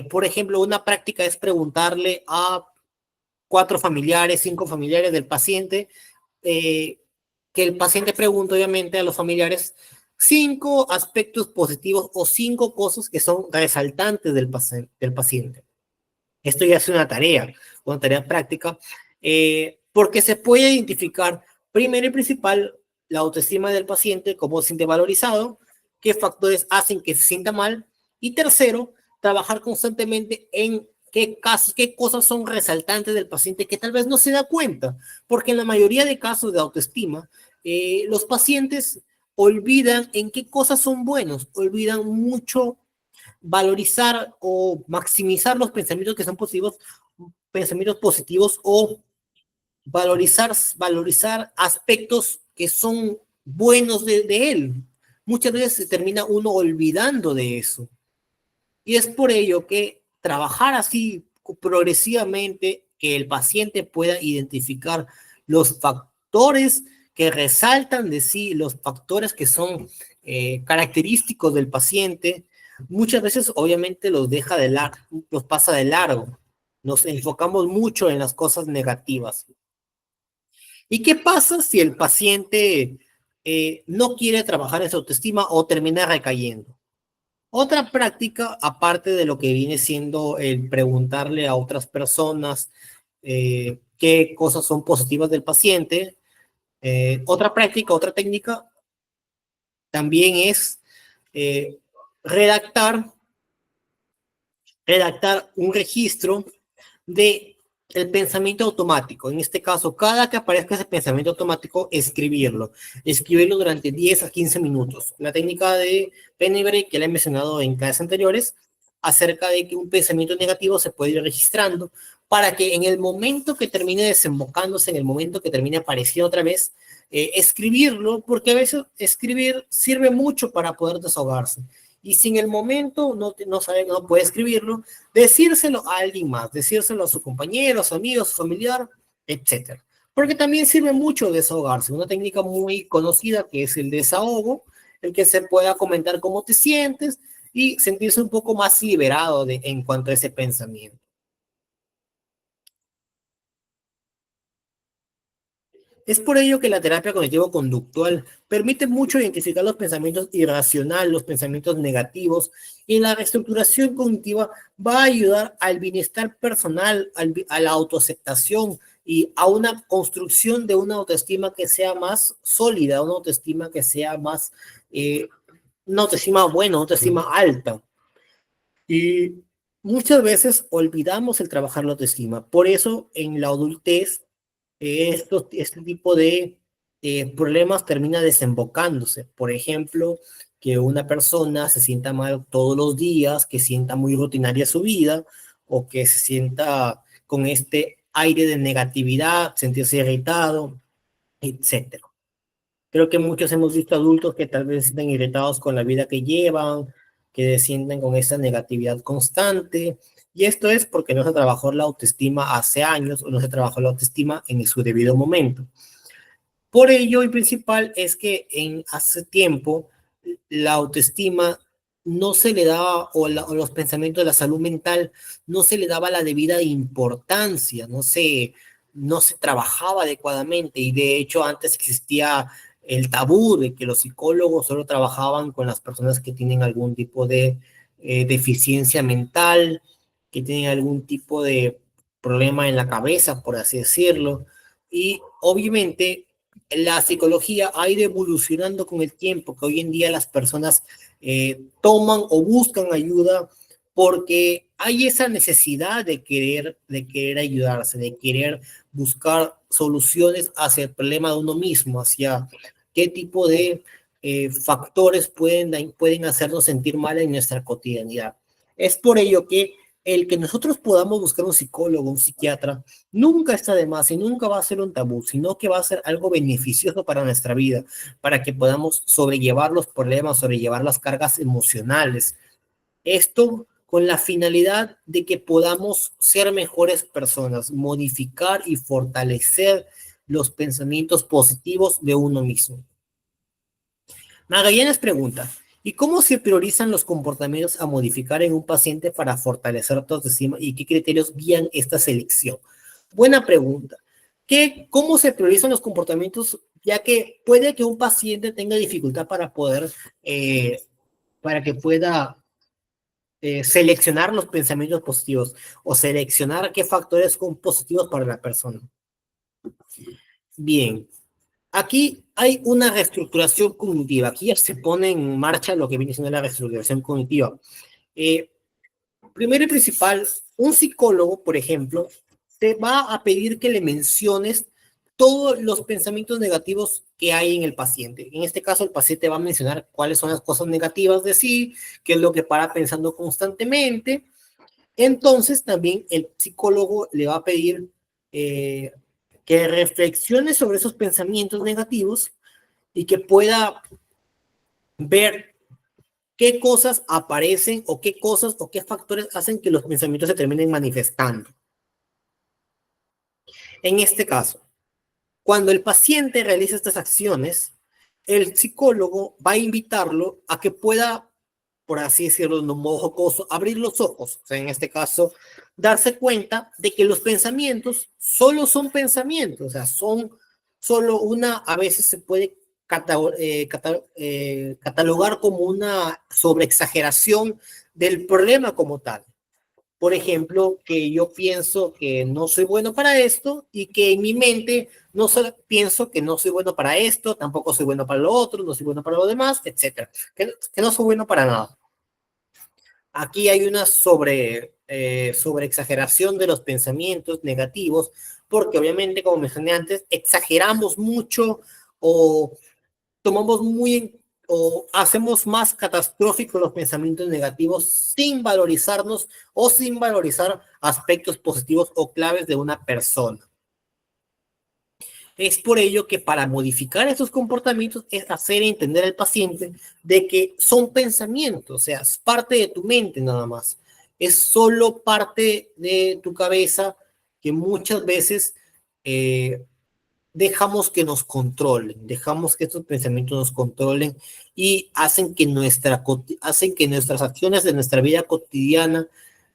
Por ejemplo, una práctica es preguntarle a 4 familiares, 5 familiares del paciente, eh, que el paciente pregunte, obviamente, a los familiares 5 aspectos positivos o 5 cosas que son resaltantes del paciente. Esto ya es una tarea práctica, porque se puede identificar, primero y principal, la autoestima del paciente, cómo se siente valorizado, qué factores hacen que se sienta mal, y tercero, trabajar constantemente en qué casos, qué cosas son resaltantes del paciente que tal vez no se da cuenta, porque en la mayoría de casos de autoestima, los pacientes olvidan en qué cosas son buenos, olvidan mucho valorizar o maximizar los pensamientos positivos o valorizar aspectos que son buenos de él. Muchas veces se termina uno olvidando de eso. Y es por ello que trabajar así progresivamente, que el paciente pueda identificar los factores que resaltan de sí, los factores que son característicos del paciente, muchas veces obviamente los pasa de largo. Nos enfocamos mucho en las cosas negativas. ¿Y qué pasa si el paciente no quiere trabajar en su autoestima o termina recayendo? Otra práctica, aparte de lo que viene siendo el preguntarle a otras personas qué cosas son positivas del paciente, otra práctica, otra técnica también es eh, redactar, redactar un registro de el pensamiento automático. En este caso, cada que aparezca ese pensamiento automático, escribirlo durante 10 a 15 minutos. La técnica de Penny que le he mencionado en clases anteriores, acerca de que un pensamiento negativo se puede ir registrando para que en el momento que termine desembocándose, en el momento que termine apareciendo otra vez, escribirlo, porque a veces escribir sirve mucho para poder desahogarse. Y si en el momento no sabe, no puede escribirlo, decírselo a alguien más, decírselo a su compañero, a su amigo, a su familiar, etcétera. Porque también sirve mucho desahogarse. Una técnica muy conocida que es el desahogo, el que se pueda comentar cómo te sientes y sentirse un poco más liberado en cuanto a ese pensamiento. Es por ello que la terapia cognitivo-conductual permite mucho identificar los pensamientos irracionales, los pensamientos negativos, y la reestructuración cognitiva va a ayudar al bienestar personal, a la autoaceptación y a una construcción de una autoestima que sea más sólida, una autoestima que sea más, una autoestima buena, una autoestima alta. Y muchas veces olvidamos el trabajar la autoestima. Por eso en la adultez este tipo de problemas termina desembocándose. Por ejemplo, que una persona se sienta mal todos los días, que sienta muy rutinaria su vida o que se sienta con este aire de negatividad, sentirse irritado, etcétera. Creo que muchos hemos visto adultos que tal vez estén irritados con la vida que llevan, que se sienten con esa negatividad constante. Y esto es porque no se trabajó la autoestima hace años o no se trabajó la autoestima en su debido momento. Por ello, el principal es que en hace tiempo la autoestima no se le daba, o los pensamientos de la salud mental, no se le daba la debida importancia, no se trabajaba adecuadamente y de hecho antes existía el tabú de que los psicólogos solo trabajaban con las personas que tienen algún tipo de deficiencia mental, que tienen algún tipo de problema en la cabeza, por así decirlo, y obviamente la psicología ha ido evolucionando con el tiempo, que hoy en día las personas toman o buscan ayuda porque hay esa necesidad de querer ayudarse, de querer buscar soluciones hacia el problema de uno mismo, hacia qué tipo de factores pueden hacernos sentir mal en nuestra cotidianidad. Es por ello que el que nosotros podamos buscar un psicólogo, un psiquiatra, nunca está de más y nunca va a ser un tabú, sino que va a ser algo beneficioso para nuestra vida, para que podamos sobrellevar los problemas, sobrellevar las cargas emocionales. Esto con la finalidad de que podamos ser mejores personas, modificar y fortalecer los pensamientos positivos de uno mismo. Magallanes pregunta, ¿y cómo se priorizan los comportamientos a modificar en un paciente para fortalecer tu autoestima y qué criterios guían esta selección? Buena pregunta. ¿Cómo se priorizan los comportamientos? Ya que puede que un paciente tenga dificultad para que pueda seleccionar los pensamientos positivos o seleccionar qué factores son positivos para la persona. Bien, aquí hay una reestructuración cognitiva. Aquí ya se pone en marcha lo que viene siendo la reestructuración cognitiva. Eh, Primero y principal, un psicólogo, por ejemplo, te va a pedir que le menciones todos los pensamientos negativos que hay en el paciente. En este caso, el paciente va a mencionar cuáles son las cosas negativas de sí, qué es lo que para pensando constantemente. Entonces, también el psicólogo le va a pedir eh, que reflexione sobre esos pensamientos negativos y que pueda ver qué cosas aparecen o qué cosas o qué factores hacen que los pensamientos se terminen manifestando. En este caso, cuando el paciente realiza estas acciones, el psicólogo va a invitarlo a que pueda, por así decirlo, de un modo jocoso, abrir los ojos. O sea, en este caso, darse cuenta de que los pensamientos solo son pensamientos, o sea, son solo a veces se puede catalogar como una sobreexageración del problema como tal. Por ejemplo, que yo pienso que no soy bueno para esto y que en mi mente no solo pienso que no soy bueno para esto, tampoco soy bueno para lo otro, no soy bueno para lo demás, etcétera. Que no soy bueno para nada. Aquí hay una sobre exageración de los pensamientos negativos, porque obviamente, como mencioné antes, exageramos mucho o tomamos o hacemos más catastróficos los pensamientos negativos sin valorizarnos o sin valorizar aspectos positivos o claves de una persona. Es por ello que para modificar estos comportamientos es hacer entender al paciente de que son pensamientos, o sea, es parte de tu mente nada más. Es solo parte de tu cabeza que muchas veces dejamos que nos controlen, dejamos que estos pensamientos nos controlen y hacen que nuestras acciones de nuestra vida cotidiana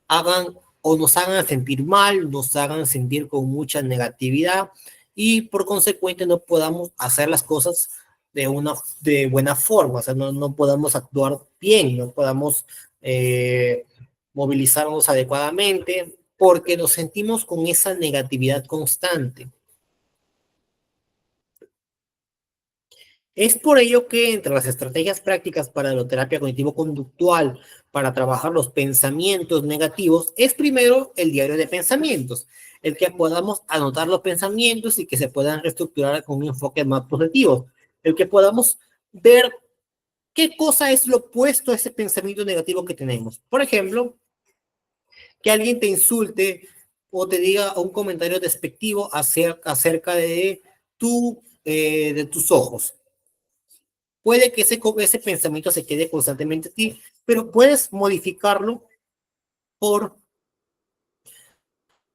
hagan o nos hagan sentir mal, nos hagan sentir con mucha negatividad y por consecuente no podamos hacer las cosas de buena forma, o sea, no podamos actuar bien, no podamos eh, movilizarnos adecuadamente porque nos sentimos con esa negatividad constante. Es por ello que entre las estrategias prácticas para la terapia cognitivo-conductual, para trabajar los pensamientos negativos, es primero el diario de pensamientos, el que podamos anotar los pensamientos y que se puedan reestructurar con un enfoque más positivo, el que podamos ver qué cosa es lo opuesto a ese pensamiento negativo que tenemos. Por ejemplo, que alguien te insulte o te diga un comentario despectivo acerca de tus ojos. Puede que ese pensamiento se quede constantemente en ti, pero puedes modificarlo por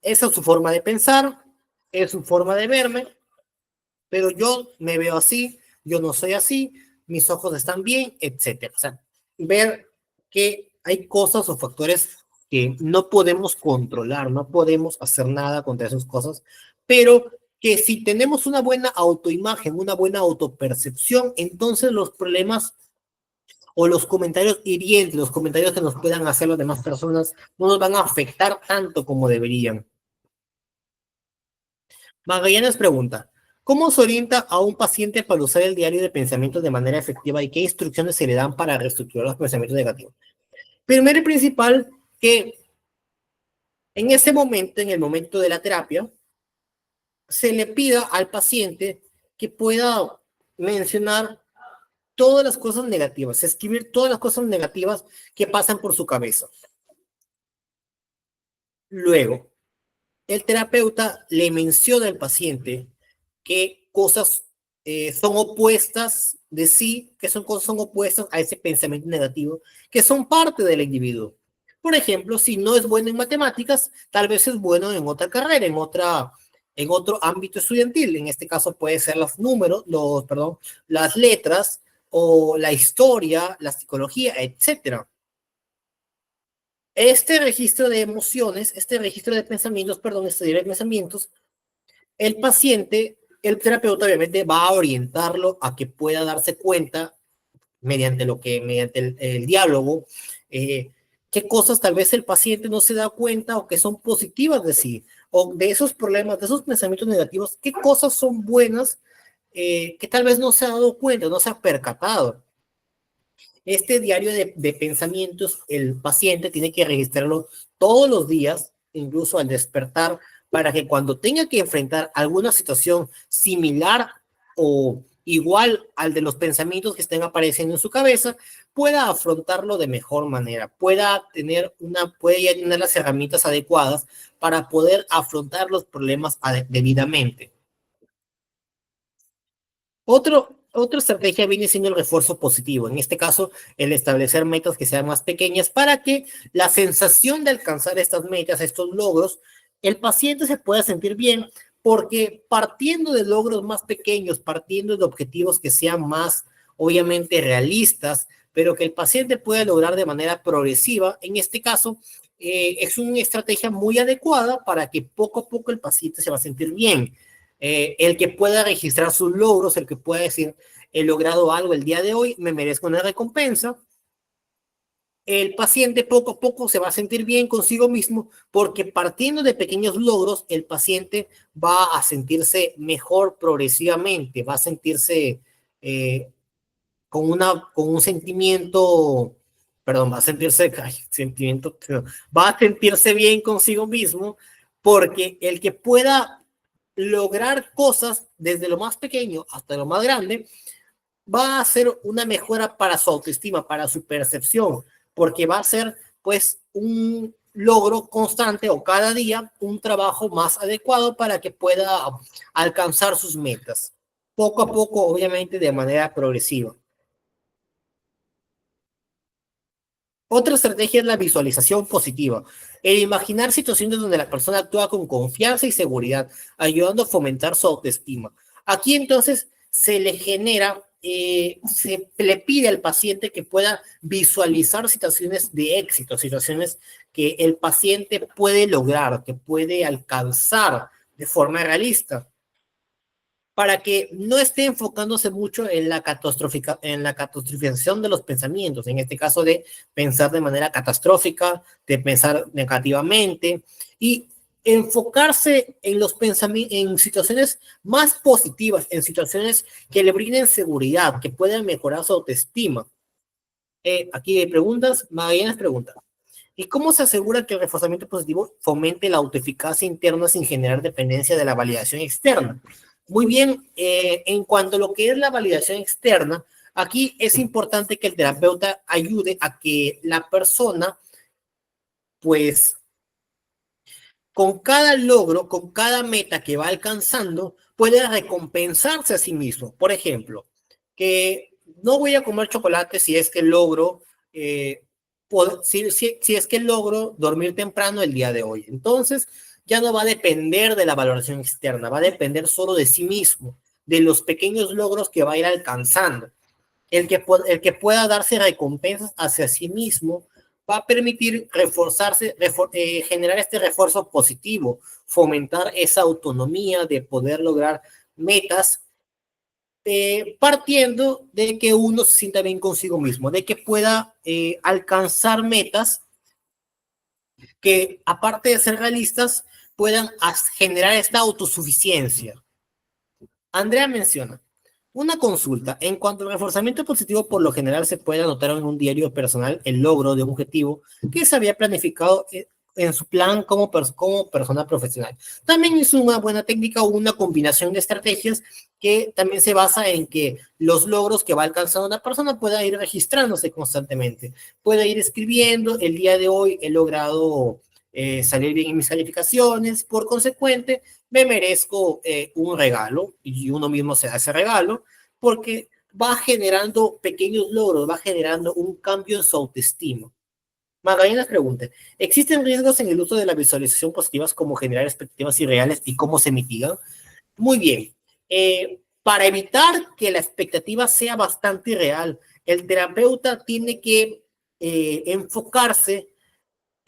esa es su forma de pensar, es su forma de verme, pero yo me veo así, yo no soy así, mis ojos están bien, etcétera. O sea, ver que hay cosas o factores que no podemos controlar, no podemos hacer nada contra esas cosas, pero que si tenemos una buena autoimagen, una buena autopercepción, entonces los problemas o los comentarios hirientes, los comentarios que nos puedan hacer las demás personas, no nos van a afectar tanto como deberían. Magallanes pregunta, ¿Cómo se orienta a un paciente para usar el diario de pensamientos de manera efectiva y qué instrucciones se le dan para reestructurar los pensamientos negativos? Primero y principal, que en ese momento, en el momento de la terapia, se le pida al paciente que pueda mencionar todas las cosas negativas, escribir todas las cosas negativas que pasan por su cabeza. Luego, el terapeuta le menciona al paciente qué cosas son opuestas de sí, que son cosas son opuestas a ese pensamiento negativo, que son parte del individuo. Por ejemplo, si no es bueno en matemáticas, tal vez es bueno en otra carrera, en otro ámbito estudiantil. En este caso puede ser los números, perdón, las letras o la historia, la psicología, etcétera. Este registro de emociones, este registro de pensamientos, perdón, este diario de pensamientos, el paciente, el terapeuta obviamente va a orientarlo a que pueda darse cuenta mediante el diálogo, eh, qué cosas tal vez el paciente no se da cuenta o que son positivas de sí, o de esos problemas, de esos pensamientos negativos, qué cosas son buenas que tal vez no se ha dado cuenta, no se ha percatado. Este diario de pensamientos, el paciente tiene que registrarlo todos los días, incluso al despertar, para que cuando tenga que enfrentar alguna situación similar o igual al de los pensamientos que estén apareciendo en su cabeza, pueda afrontarlo de mejor manera, puede ya tener las herramientas adecuadas para poder afrontar los problemas debidamente. Otra estrategia viene siendo el refuerzo positivo, en este caso el establecer metas que sean más pequeñas para que la sensación de alcanzar estas metas, estos logros, el paciente se pueda sentir bien, porque partiendo de logros más pequeños, partiendo de objetivos que sean más, obviamente, realistas, pero que el paciente pueda lograr de manera progresiva, en este caso, es una estrategia muy adecuada para que poco a poco el paciente se va a sentir bien. El que pueda registrar sus logros, el que pueda decir, he logrado algo el día de hoy, me merezco una recompensa. El paciente poco a poco se va a sentir bien consigo mismo porque partiendo de pequeños logros, el paciente va a sentirse mejor progresivamente, va a sentirse eh, con un sentimiento, perdón, va a sentirse, ay, sentimiento, va a sentirse bien consigo mismo porque el que pueda lograr cosas desde lo más pequeño hasta lo más grande va a ser una mejora para su autoestima, para su percepción, porque va a ser pues un logro constante o cada día un trabajo más adecuado para que pueda alcanzar sus metas, poco a poco, obviamente de manera progresiva. Otra estrategia es la visualización positiva. El imaginar situaciones donde la persona actúa con confianza y seguridad, ayudando a fomentar su autoestima. Aquí entonces se le genera, se le pide al paciente que pueda visualizar situaciones de éxito, situaciones que el paciente puede lograr, que puede alcanzar de forma realista para que no esté enfocándose mucho en la catastrofización de los pensamientos, en este caso de pensar de manera catastrófica, de pensar negativamente y enfocarse en los pensamientos, en situaciones más positivas, en situaciones que le brinden seguridad, que puedan mejorar su autoestima. Aquí hay preguntas, Magallanes pregunta. ¿Y cómo se asegura que el reforzamiento positivo fomente la autoeficacia interna sin generar dependencia de la validación externa? Muy bien, en cuanto a lo que es la validación externa, aquí es importante que el terapeuta ayude a que la persona, pues, con cada logro, con cada meta que va alcanzando, puede recompensarse a sí mismo. Por ejemplo, que no voy a comer chocolate si es que logro, si es que logro dormir temprano el día de hoy. Entonces, ya no va a depender de la valoración externa, va a depender solo de sí mismo, de los pequeños logros que va a ir alcanzando. El que pueda darse recompensas hacia sí mismo va a permitir generar este refuerzo positivo, fomentar esa autonomía de poder lograr metas, partiendo de que uno se sienta bien consigo mismo, de que pueda alcanzar metas que, aparte de ser realistas, puedan generar esta autosuficiencia. Andrea menciona, una consulta. En cuanto al reforzamiento positivo, por lo general se puede anotar en un diario personal el logro de un objetivo que se había planificado en su plan como persona profesional. También es una buena técnica o una combinación de estrategias que también se basa en que los logros que va alcanzando una persona pueda ir registrándose constantemente. Puede ir escribiendo, el día de hoy he logrado salir bien en mis calificaciones, por consecuente, me merezco un regalo y uno mismo se da ese regalo porque va generando pequeños logros, va generando un cambio en su autoestima. Magallanes pregunta, ¿existen riesgos en el uso de la visualización positivas como generar expectativas irreales y cómo se mitigan? Muy bien. Para evitar que la expectativa sea bastante irreal, el terapeuta tiene que enfocarse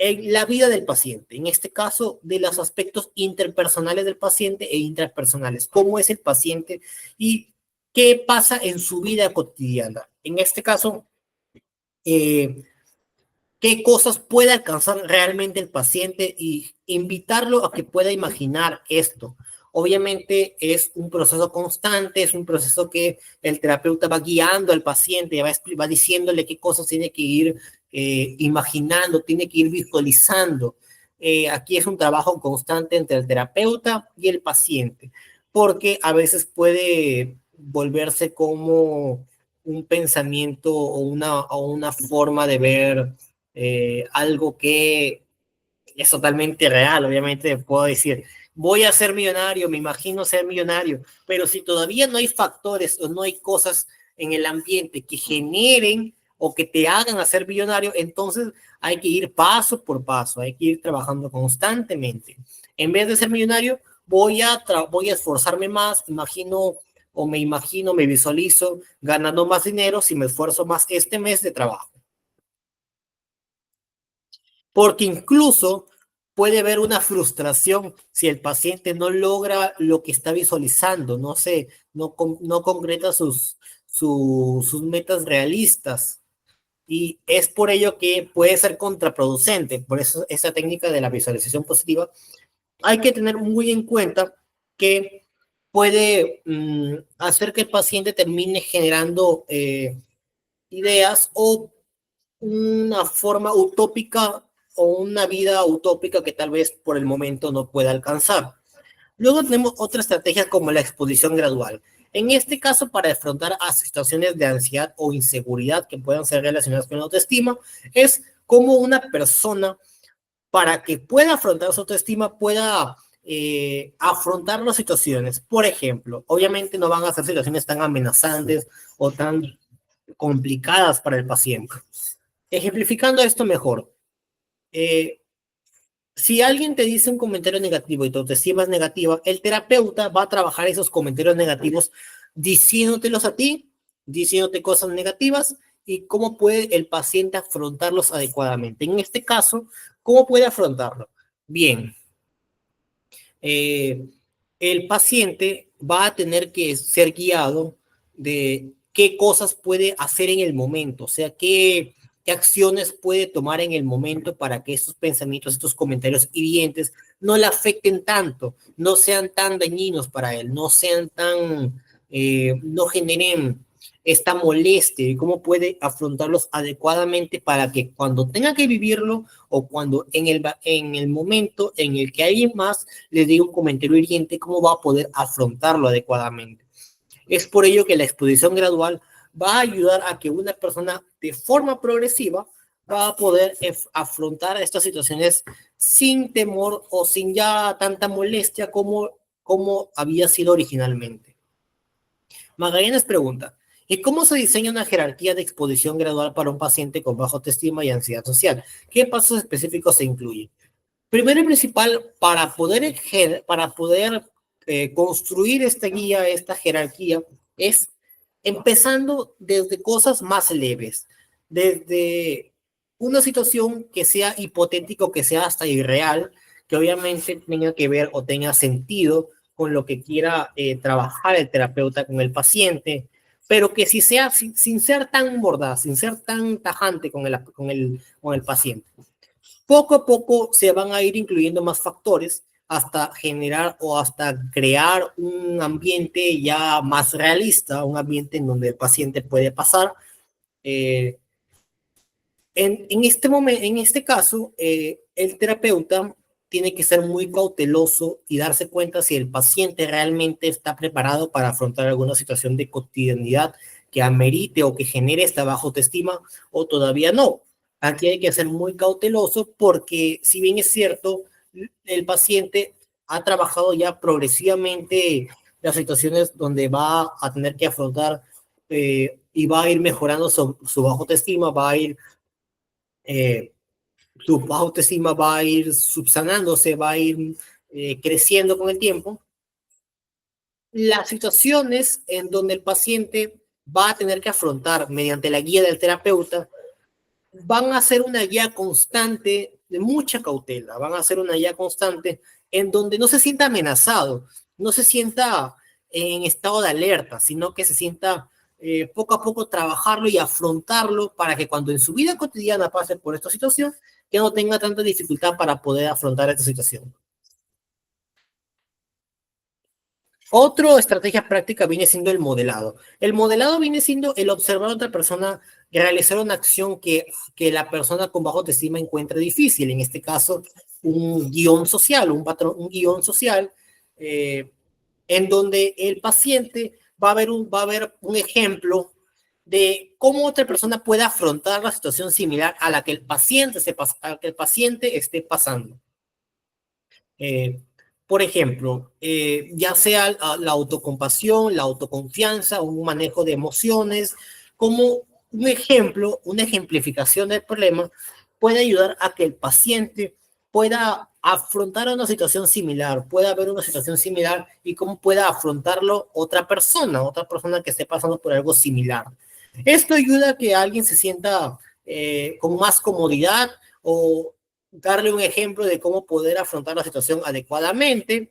en la vida del paciente, en este caso de los aspectos interpersonales del paciente e intrapersonales, cómo es el paciente y qué pasa en su vida cotidiana. En este caso, eh, qué cosas puede alcanzar realmente el paciente y invitarlo a que pueda imaginar esto. Obviamente es un proceso constante, es un proceso que el terapeuta va guiando al paciente, va diciéndole qué cosas tiene que ir imaginando, tiene que ir visualizando. Aquí es un trabajo constante entre el terapeuta y el paciente, porque a veces puede volverse como un pensamiento o una forma de ver algo que es totalmente real. Obviamente puedo decir, voy a ser millonario, me imagino ser millonario, pero si todavía no hay factores o no hay cosas en el ambiente que generen o que te hagan hacer millonario, entonces hay que ir paso por paso, hay que ir trabajando constantemente. En vez de ser millonario, voy a esforzarme más, me visualizo ganando más dinero si me esfuerzo más este mes de trabajo. Porque incluso puede haber una frustración si el paciente no logra lo que está visualizando, no sé, no concreta sus metas realistas. Y es por ello que puede ser contraproducente. Por eso esa técnica de la visualización positiva hay que tener muy en cuenta que puede hacer que el paciente termine generando ideas o una forma utópica o una vida utópica que tal vez por el momento no pueda alcanzar. Luego tenemos otra estrategia como la exposición gradual. En este caso, para afrontar a situaciones de ansiedad o inseguridad que puedan ser relacionadas con la autoestima, es como una persona, para que pueda afrontar su autoestima, pueda afrontar las situaciones. Por ejemplo, obviamente no van a ser situaciones tan amenazantes o tan complicadas para el paciente. Ejemplificando esto mejor, eh, si alguien te dice un comentario negativo y tu autoestima es negativa, el terapeuta va a trabajar esos comentarios negativos diciéndotelos a ti, diciéndote cosas negativas y cómo puede el paciente afrontarlos adecuadamente. En este caso, ¿cómo puede afrontarlo? Bien, eh, el paciente va a tener que ser guiado de qué cosas puede hacer en el momento, o sea, qué acciones puede tomar en el momento para que estos pensamientos, estos comentarios hirientes no le afecten tanto, no sean tan dañinos para él, no generen esta molestia y cómo puede afrontarlos adecuadamente para que cuando tenga que vivirlo o cuando en el momento en el que alguien más le diga un comentario hiriente, cómo va a poder afrontarlo adecuadamente. Es por ello que la exposición gradual va a ayudar a que una persona de forma progresiva va a poder afrontar estas situaciones sin temor o sin ya tanta molestia como había sido originalmente. Magallanes pregunta, ¿y cómo se diseña una jerarquía de exposición gradual para un paciente con baja autoestima y ansiedad social? ¿Qué pasos específicos se incluyen? Primero y principal, para poder construir esta guía, esta jerarquía, es empezando desde cosas más leves, desde una situación que sea hipotético, que sea hasta irreal, que obviamente tenga que ver o tenga sentido con lo que quiera trabajar el terapeuta con el paciente, pero que si sea sin ser tan mordaz, sin ser tan tajante con el paciente. Poco a poco se van a ir incluyendo más factores hasta generar o hasta crear un ambiente ya más realista, un ambiente en donde el paciente puede pasar. Eh, en este momento, en este caso, el terapeuta tiene que ser muy cauteloso y darse cuenta si el paciente realmente está preparado para afrontar alguna situación de cotidianidad que amerite o que genere esta baja autoestima o todavía no. Aquí hay que ser muy cauteloso porque si bien es cierto, el paciente ha trabajado ya progresivamente las situaciones donde va a tener que afrontar y va a ir mejorando su baja autoestima, va a ir eh, tu baja autoestima va a ir subsanándose, va a ir creciendo con el tiempo. Las situaciones en donde el paciente va a tener que afrontar mediante la guía del terapeuta van a ser una guía constante de mucha cautela, van a ser una guía constante en donde no se sienta amenazado, no se sienta en estado de alerta, sino que se sienta poco a poco trabajarlo y afrontarlo para que cuando en su vida cotidiana pase por esta situación, ya no tenga tanta dificultad para poder afrontar esta situación. Otra estrategia práctica viene siendo el modelado. El modelado viene siendo el observar a otra persona realizar una acción que la persona con bajo autoestima encuentra difícil. En este caso, un guión social, un patrón, un guión social, eh, en donde el paciente va a ver un ejemplo de cómo otra persona puede afrontar la situación similar a la que el paciente, a la que el paciente esté pasando. Eh, por ejemplo, ya sea la autocompasión, la autoconfianza, un manejo de emociones, como un ejemplo, una ejemplificación del problema, puede ayudar a que el paciente pueda afrontar una situación similar, pueda haber una situación similar y cómo pueda afrontarlo otra persona que esté pasando por algo similar. Esto ayuda a que alguien se sienta con más comodidad o darle un ejemplo de cómo poder afrontar la situación adecuadamente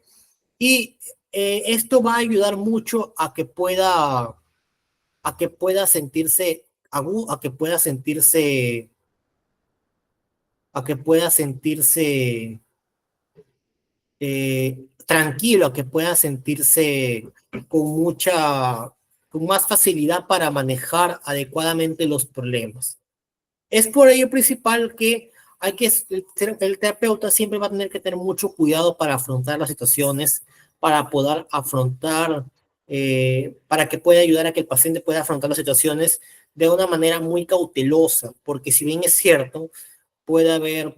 y esto va a ayudar mucho a que pueda sentirse a que pueda sentirse a que pueda sentirse tranquilo, a que pueda sentirse con con más facilidad para manejar adecuadamente los problemas. Es por ello principal que el terapeuta siempre va a tener que tener mucho cuidado para afrontar las situaciones, para poder afrontar, para que pueda ayudar a que el paciente pueda afrontar las situaciones de una manera muy cautelosa, porque si bien es cierto, puede haber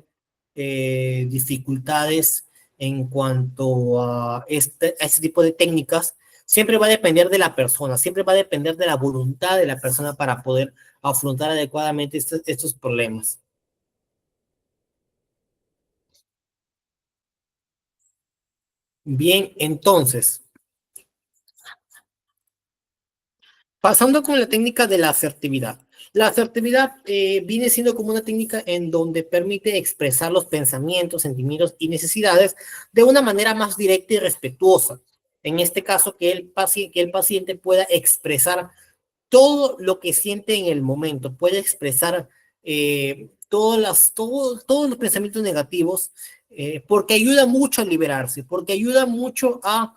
dificultades en cuanto a este tipo de técnicas, siempre va a depender de la persona, siempre va a depender de la voluntad de la persona para poder afrontar adecuadamente estos problemas. Bien, entonces, pasando con la técnica de la asertividad. La asertividad viene siendo como una técnica en donde permite expresar los pensamientos, sentimientos y necesidades de una manera más directa y respetuosa. En este caso, que el paciente pueda expresar todo lo que siente en el momento, puede expresar todos los pensamientos negativos, porque ayuda mucho a liberarse, porque ayuda mucho a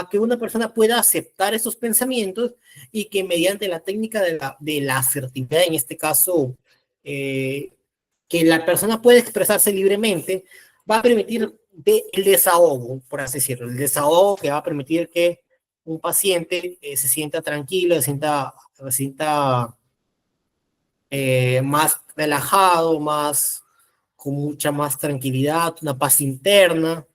que una persona pueda aceptar esos pensamientos y que mediante la técnica de la asertividad, en este caso, eh, que la persona puede expresarse libremente, va a permitir el desahogo, por así decirlo, el desahogo que va a permitir que un paciente se sienta tranquilo, se sienta más relajado, más, con mucha más tranquilidad, una paz interna.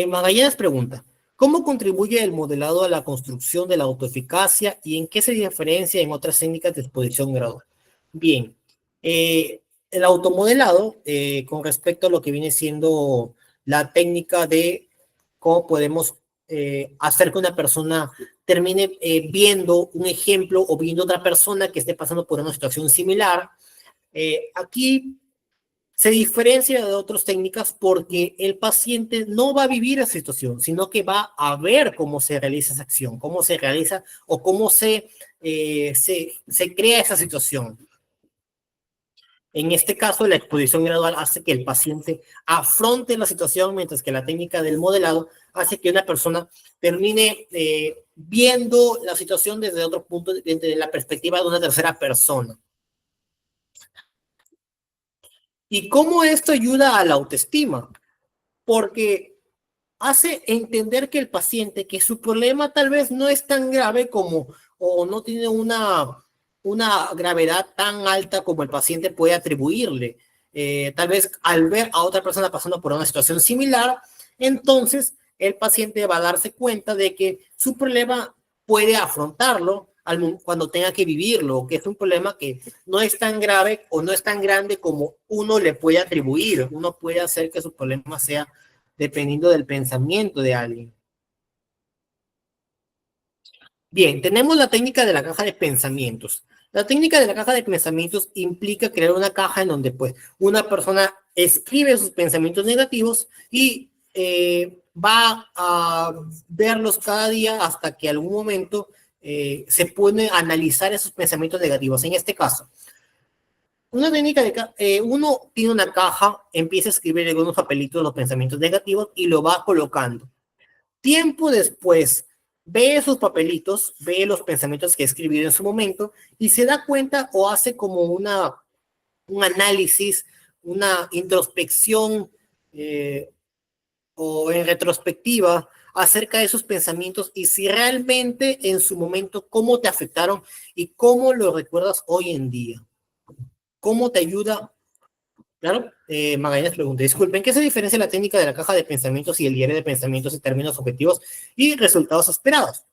Magallanes pregunta, ¿cómo contribuye el modelado a la construcción de la autoeficacia y en qué se diferencia en otras técnicas de exposición gradual? Bien, el automodelado, con respecto a lo que viene siendo la técnica de cómo podemos hacer que una persona termine viendo un ejemplo o viendo otra persona que esté pasando por una situación similar. Aquí se diferencia de otras técnicas porque el paciente no va a vivir esa situación, sino que va a ver cómo se realiza esa acción, cómo se realiza o cómo se crea esa situación. En este caso, la exposición gradual hace que el paciente afronte la situación, mientras que la técnica del modelado hace que una persona termine viendo la situación desde otro punto, desde la perspectiva de una tercera persona. ¿Y cómo esto ayuda a la autoestima? Porque hace entender que el paciente, que su problema tal vez no es tan grave como, o no tiene una gravedad tan alta como el paciente puede atribuirle. Tal vez al ver a otra persona pasando por una situación similar, entonces el paciente va a darse cuenta de que su problema puede afrontarlo cuando tenga que vivirlo, que es un problema que no es tan grave o no es tan grande como uno le puede atribuir. Uno puede hacer que su problema sea dependiendo del pensamiento de alguien. Bien, tenemos la técnica de la caja de pensamientos. La técnica de la caja de pensamientos implica crear una caja en donde pues una persona escribe sus pensamientos negativos y va a verlos cada día hasta que algún momento se puede analizar esos pensamientos negativos. En este caso, una técnica de uno tiene una caja, empieza a escribir en unos papelitos los pensamientos negativos y lo va colocando. Tiempo después, ve esos papelitos, ve los pensamientos que he escribido en su momento y se da cuenta o hace como un análisis, una introspección o en retrospectiva acerca de esos pensamientos y si realmente en su momento cómo te afectaron y cómo lo recuerdas hoy en día. ¿Cómo te ayuda? Claro, Magallanes pregunta, disculpen, ¿qué se diferencia la técnica de la caja de pensamientos y el diario de pensamientos en términos objetivos y resultados esperados?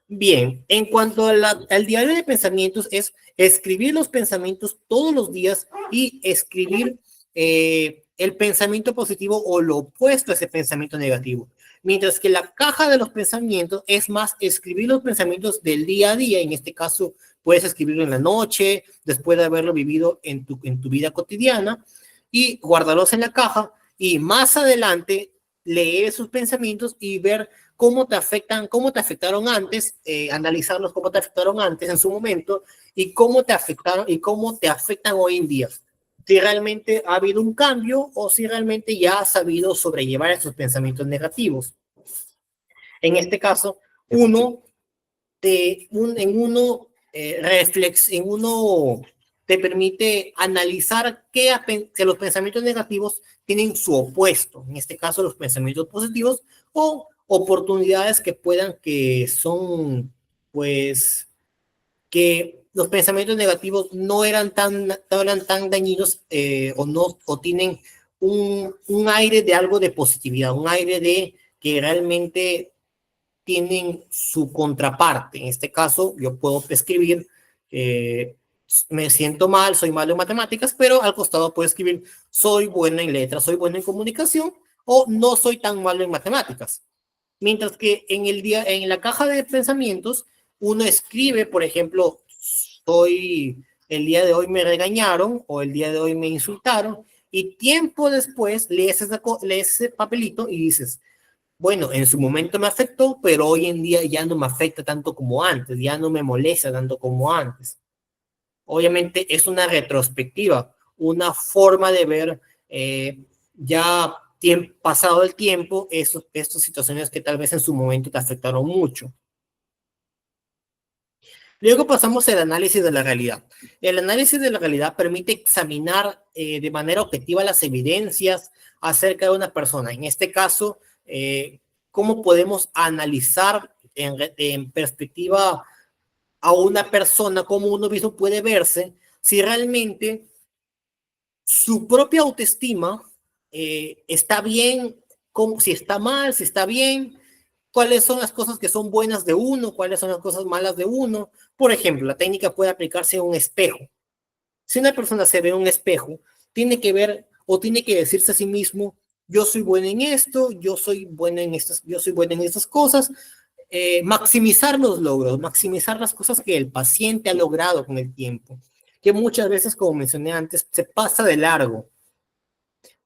Bien, en cuanto al diario de pensamientos es escribir los pensamientos todos los días y escribir el pensamiento positivo o lo opuesto a ese pensamiento negativo. Mientras que la caja de los pensamientos es más escribir los pensamientos del día a día, en este caso puedes escribirlo en la noche, después de haberlo vivido en tu vida cotidiana, y guardarlos en la caja y más adelante leer sus pensamientos y ver cómo te afectan, cómo te afectaron antes, analizarlos cómo te afectaron antes en su momento y cómo te afectaron y cómo te afectan hoy en día. Si realmente ha habido un cambio o si realmente ya has sabido sobrellevar esos pensamientos negativos. En este caso, uno en uno te permite analizar que los pensamientos negativos tienen su opuesto, en este caso los pensamientos positivos o oportunidades que puedan que son, pues, que los pensamientos negativos no eran tan dañinos o no, o tienen un aire de algo de positividad, un aire de que realmente tienen su contraparte. En este caso, yo puedo escribir, me siento mal, soy malo en matemáticas, pero al costado puedo escribir, soy bueno en letras, soy bueno en comunicación, o no soy tan malo en matemáticas. Mientras que en la caja de pensamientos, uno escribe, por ejemplo, el día de hoy me regañaron, o el día de hoy me insultaron, y tiempo después lees ese papelito y dices, bueno, en su momento me afectó, pero hoy en día ya no me afecta tanto como antes, ya no me molesta tanto como antes. Obviamente es una retrospectiva, una forma de ver ya pasado el tiempo, estas situaciones que tal vez en su momento te afectaron mucho. Luego pasamos al análisis de la realidad. El análisis de la realidad permite examinar de manera objetiva las evidencias acerca de una persona. En este caso, cómo podemos analizar en perspectiva a una persona, cómo uno mismo puede verse, si realmente su propia autoestima está bien, si está mal, si está bien, cuáles son las cosas que son buenas de uno, cuáles son las cosas malas de uno. Por ejemplo, la técnica puede aplicarse a un espejo. Si una persona se ve en un espejo, tiene que ver o tiene que decirse a sí mismo, yo soy bueno en esto, yo soy bueno en estas cosas, maximizar los logros, maximizar las cosas que el paciente ha logrado con el tiempo, que muchas veces, como mencioné antes, se pasa de largo.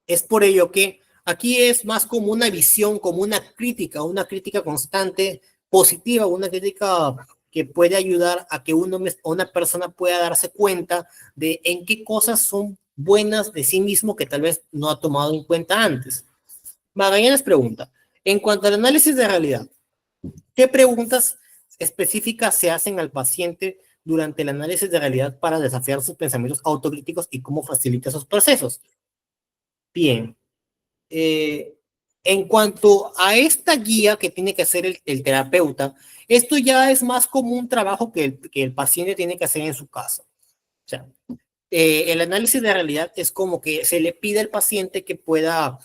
Es por ello que aquí es más como una visión, como una crítica constante, positiva, una crítica que puede ayudar a que una persona pueda darse cuenta de en qué cosas son buenas de sí mismo que tal vez no ha tomado en cuenta antes. Magallanes pregunta, en cuanto al análisis de realidad, ¿qué preguntas específicas se hacen al paciente durante el análisis de realidad para desafiar sus pensamientos autocríticos y cómo facilita esos procesos? Bien, eh, en cuanto a esta guía que tiene que hacer el terapeuta, esto ya es más como un trabajo que el paciente tiene que hacer en su casa. O sea, el análisis de realidad es como que se le pide al paciente que pueda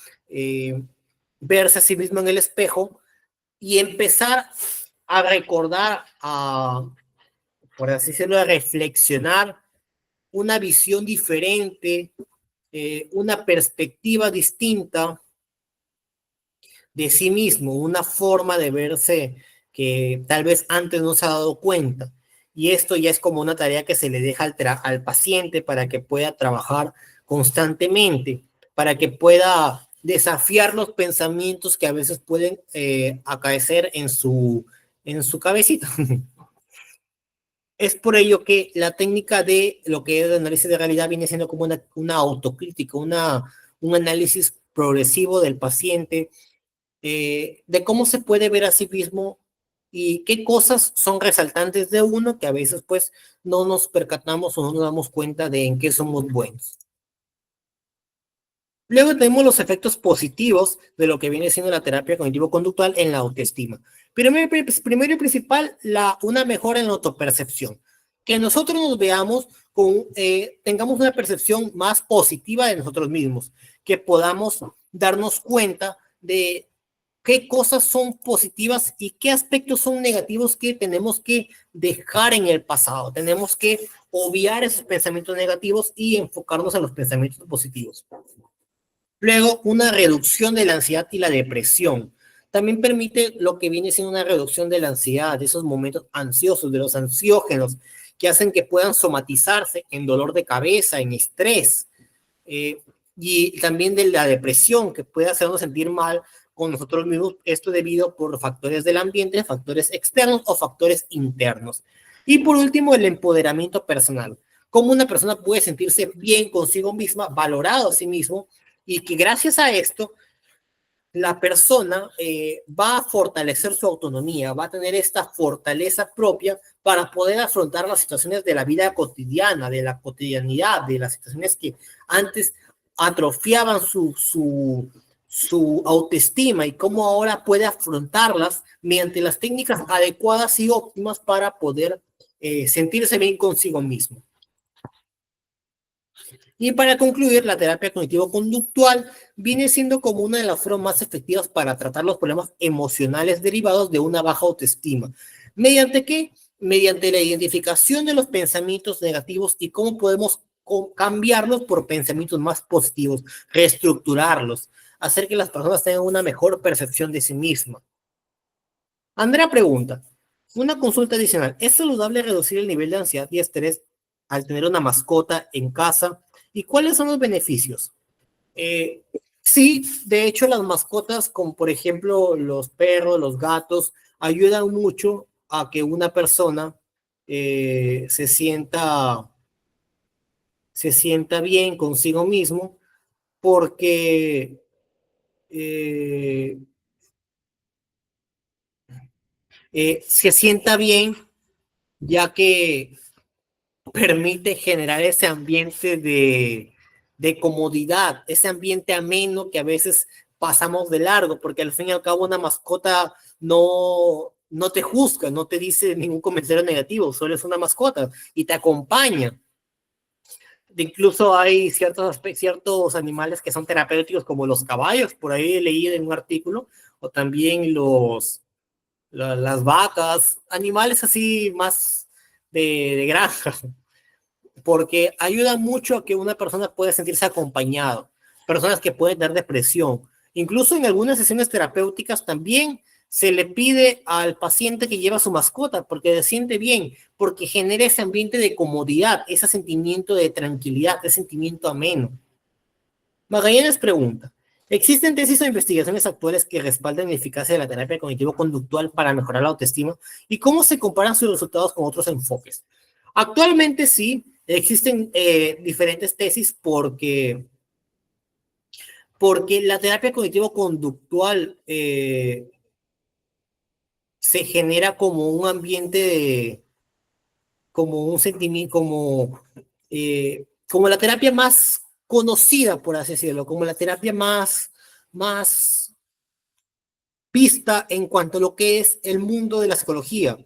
verse a sí mismo en el espejo y empezar a recordar, por así decirlo, a reflexionar una visión diferente, una perspectiva distinta de sí mismo, una forma de verse que tal vez antes no se ha dado cuenta. Y esto ya es como una tarea que se le deja al paciente para que pueda trabajar constantemente, para que pueda desafiar los pensamientos que a veces pueden acaecer en su cabecita. Es por ello que la técnica de lo que es el análisis de realidad viene siendo como una autocrítica, un análisis progresivo del paciente, de cómo se puede ver a sí mismo y qué cosas son resaltantes de uno que a veces pues no nos percatamos o no nos damos cuenta de en qué somos buenos. Luego tenemos los efectos positivos de lo que viene siendo la terapia cognitivo-conductual en la autoestima. Primero y principal, una mejora en la autopercepción. Que nosotros nos veamos tengamos una percepción más positiva de nosotros mismos, que podamos darnos cuenta de qué cosas son positivas y qué aspectos son negativos que tenemos que dejar en el pasado. Tenemos que obviar esos pensamientos negativos y enfocarnos en los pensamientos positivos. Luego, una reducción de la ansiedad y la depresión. También permite lo que viene siendo una reducción de la ansiedad, de esos momentos ansiosos, de los ansiógenos, que hacen que puedan somatizarse en dolor de cabeza, en estrés, y también de la depresión, que puede hacernos sentir mal con nosotros mismos, esto debido por factores del ambiente, factores externos o factores internos. Y por último, el empoderamiento personal. Cómo una persona puede sentirse bien consigo misma, valorado a sí mismo, y que gracias a esto la persona va a fortalecer su autonomía, va a tener esta fortaleza propia para poder afrontar las situaciones de la vida cotidiana, de la cotidianidad, de las situaciones que antes atrofiaban su autoestima y cómo ahora puede afrontarlas mediante las técnicas adecuadas y óptimas para poder sentirse bien consigo mismo. Y para concluir, la terapia cognitivo-conductual viene siendo como una de las formas más efectivas para tratar los problemas emocionales derivados de una baja autoestima. ¿Mediante qué? Mediante la identificación de los pensamientos negativos y cómo podemos cambiarlos por pensamientos más positivos, reestructurarlos, hacer que las personas tengan una mejor percepción de sí misma. Andrea pregunta, una consulta adicional, ¿es saludable reducir el nivel de ansiedad y estrés al tener una mascota en casa? ¿Y cuáles son los beneficios? Eh, sí, de hecho las mascotas, como por ejemplo los perros, los gatos, ayudan mucho a que una persona se sienta bien consigo mismo porque eh, se sienta bien ya que permite generar ese ambiente de comodidad, ese ambiente ameno que a veces pasamos de largo, porque al fin y al cabo una mascota no te juzga, no te dice ningún comentario negativo, solo es una mascota y te acompaña. Incluso hay ciertos animales que son terapéuticos como los caballos, por ahí leí en un artículo, o también las vacas, animales así más de granja, porque ayuda mucho a que una persona pueda sentirse acompañado, personas que pueden dar depresión. Incluso en algunas sesiones terapéuticas también se le pide al paciente que lleva su mascota porque se siente bien, porque genera ese ambiente de comodidad, ese sentimiento de tranquilidad, ese sentimiento ameno. Magallanes pregunta, ¿existen tesis o investigaciones actuales que respalden la eficacia de la terapia cognitivo-conductual para mejorar la autoestima? ¿Y cómo se comparan sus resultados con otros enfoques? Actualmente sí, existen diferentes tesis porque la terapia cognitivo-conductual se genera como un ambiente como un sentimiento, como la terapia más conocida, por así decirlo, como la terapia más vista en cuanto a lo que es el mundo de la psicología.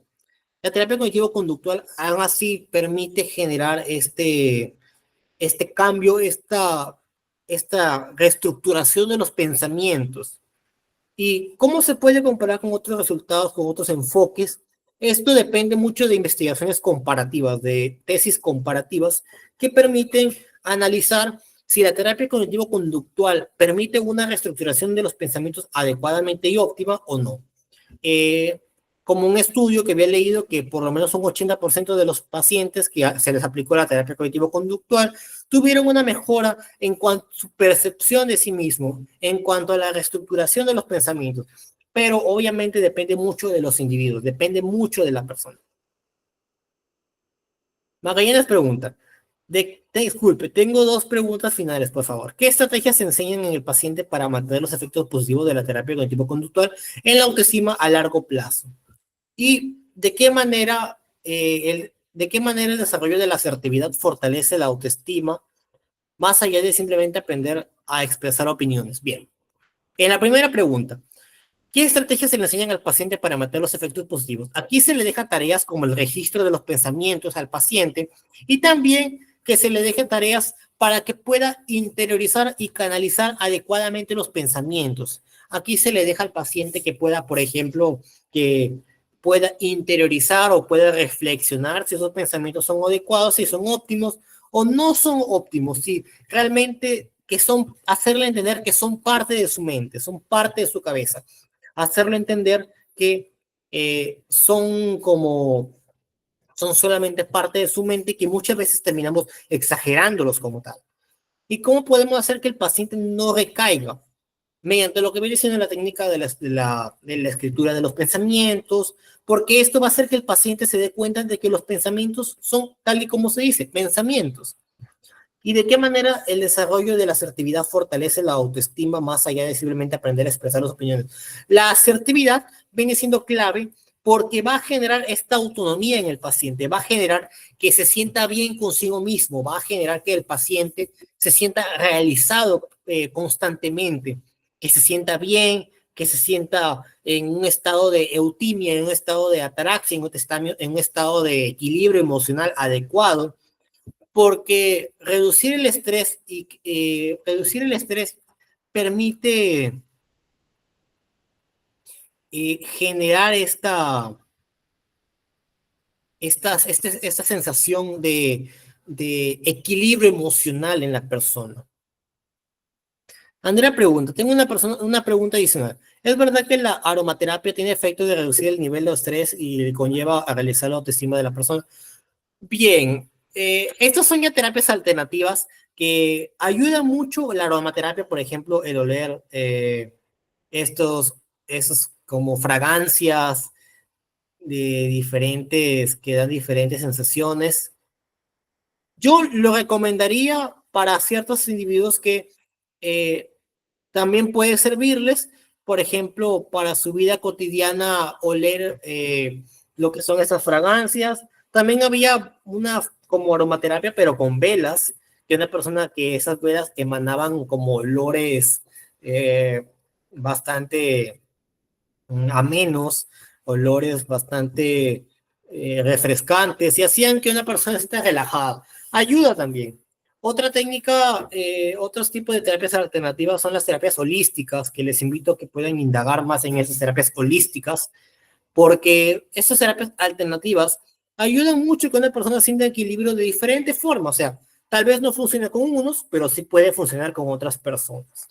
La terapia cognitivo-conductual aún así permite generar este cambio, esta reestructuración de los pensamientos. ¿Y cómo se puede comparar con otros resultados, con otros enfoques? Esto depende mucho de investigaciones comparativas, de tesis comparativas, que permiten analizar si la terapia cognitivo-conductual permite una reestructuración de los pensamientos adecuadamente y óptima o no. eh, Como un estudio que había leído que por lo menos un 80% de los pacientes que se les aplicó la terapia cognitivo-conductual tuvieron una mejora en cuanto a su percepción de sí mismo, en cuanto a la reestructuración de los pensamientos. Pero obviamente depende mucho de los individuos, depende mucho de la persona. Magallanes pregunta, disculpe, tengo dos preguntas finales, por favor. ¿Qué estrategias se enseñan en el paciente para mantener los efectos positivos de la terapia cognitivo-conductual en la autoestima a largo plazo? ¿Y de qué manera el desarrollo de la asertividad fortalece la autoestima más allá de simplemente aprender a expresar opiniones? Bien, en la primera pregunta, ¿qué estrategias se le enseñan al paciente para mantener los efectos positivos? Aquí se le deja tareas como el registro de los pensamientos al paciente y también que se le deje tareas para que pueda interiorizar y canalizar adecuadamente los pensamientos. Aquí se le deja al paciente que pueda, por ejemplo, que pueda interiorizar o pueda reflexionar si esos pensamientos son adecuados, si son óptimos o no son óptimos, si realmente que son, hacerle entender que son parte de su mente, son parte de su cabeza, hacerle entender que son solamente parte de su mente y que muchas veces terminamos exagerándolos como tal. ¿Y cómo podemos hacer que el paciente no recaiga? Mediante lo que viene siendo la técnica de la escritura de los pensamientos, porque esto va a hacer que el paciente se dé cuenta de que los pensamientos son tal y como se dice, pensamientos. ¿Y de qué manera el desarrollo de la asertividad fortalece la autoestima más allá de simplemente aprender a expresar las opiniones? La asertividad viene siendo clave porque va a generar esta autonomía en el paciente, va a generar que se sienta bien consigo mismo, va a generar que el paciente se sienta realizado constantemente, que se sienta bien, que se sienta en un estado de eutimia, en un estado de ataraxia, en un estado de equilibrio emocional adecuado, porque reducir el estrés permite generar esta sensación de equilibrio emocional en la persona. Andrea pregunta, tengo una pregunta adicional. ¿Es verdad que la aromaterapia tiene efecto de reducir el nivel de estrés y conlleva a realizar la autoestima de la persona? Bien, estas son ya terapias alternativas que ayudan mucho la aromaterapia, por ejemplo, el oler estos, esos como fragancias de diferentes, que dan diferentes sensaciones. Yo lo recomendaría para ciertos individuos que eh, también puede servirles, por ejemplo, para su vida cotidiana, oler lo que son esas fragancias. También había una como aromaterapia, pero con velas, que una persona que esas velas emanaban como olores eh, bastante amenos, olores bastante refrescantes y hacían que una persona esté relajada. Ayuda también. Otra técnica, otros tipos de terapias alternativas son las terapias holísticas, que les invito a que puedan indagar más en esas terapias holísticas, porque estas terapias alternativas ayudan mucho que una persona sienta equilibrio de diferentes formas. O sea, tal vez no funcione con unos, pero sí puede funcionar con otras personas.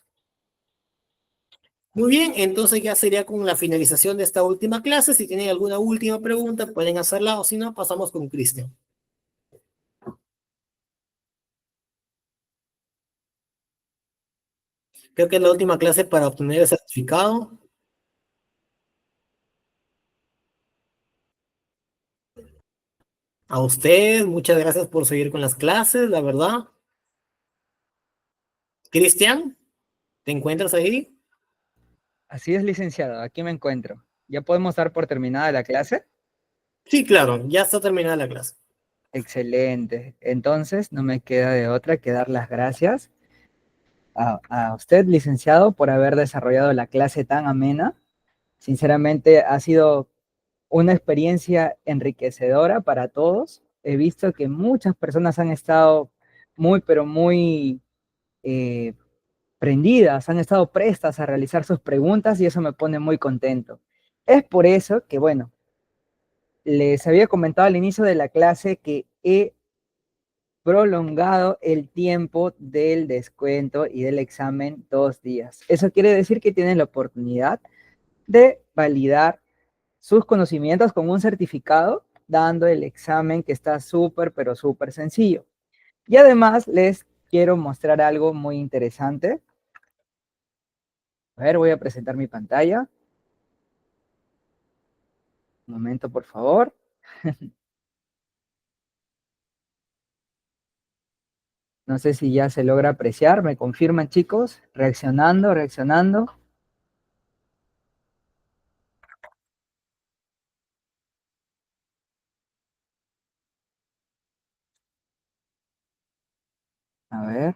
Muy bien, entonces ya sería con la finalización de esta última clase. Si tienen alguna última pregunta, pueden hacerla o si no, pasamos con Cristian. Creo que es la última clase para obtener el certificado. A usted, muchas gracias por seguir con las clases, la verdad. Cristian, ¿te encuentras ahí? Así es, licenciado, aquí me encuentro. ¿Ya podemos dar por terminada la clase? Sí, claro, ya está terminada la clase. Excelente. Entonces, no me queda de otra que dar las gracias a usted, licenciado, por haber desarrollado la clase tan amena. Sinceramente, ha sido una experiencia enriquecedora para todos. He visto que muchas personas han estado muy, pero muy eh, prendidas, han estado prestas a realizar sus preguntas y eso me pone muy contento. Es por eso que, bueno, les había comentado al inicio de la clase que he prolongado el tiempo del descuento y del examen 2 días. Eso quiere decir que tienen la oportunidad de validar sus conocimientos con un certificado, dando el examen que está súper, pero súper sencillo. Y además les quiero mostrar algo muy interesante. A ver, voy a presentar mi pantalla. Un momento, por favor. No sé si ya se logra apreciar. ¿Me confirman, chicos? Reaccionando, reaccionando. A ver.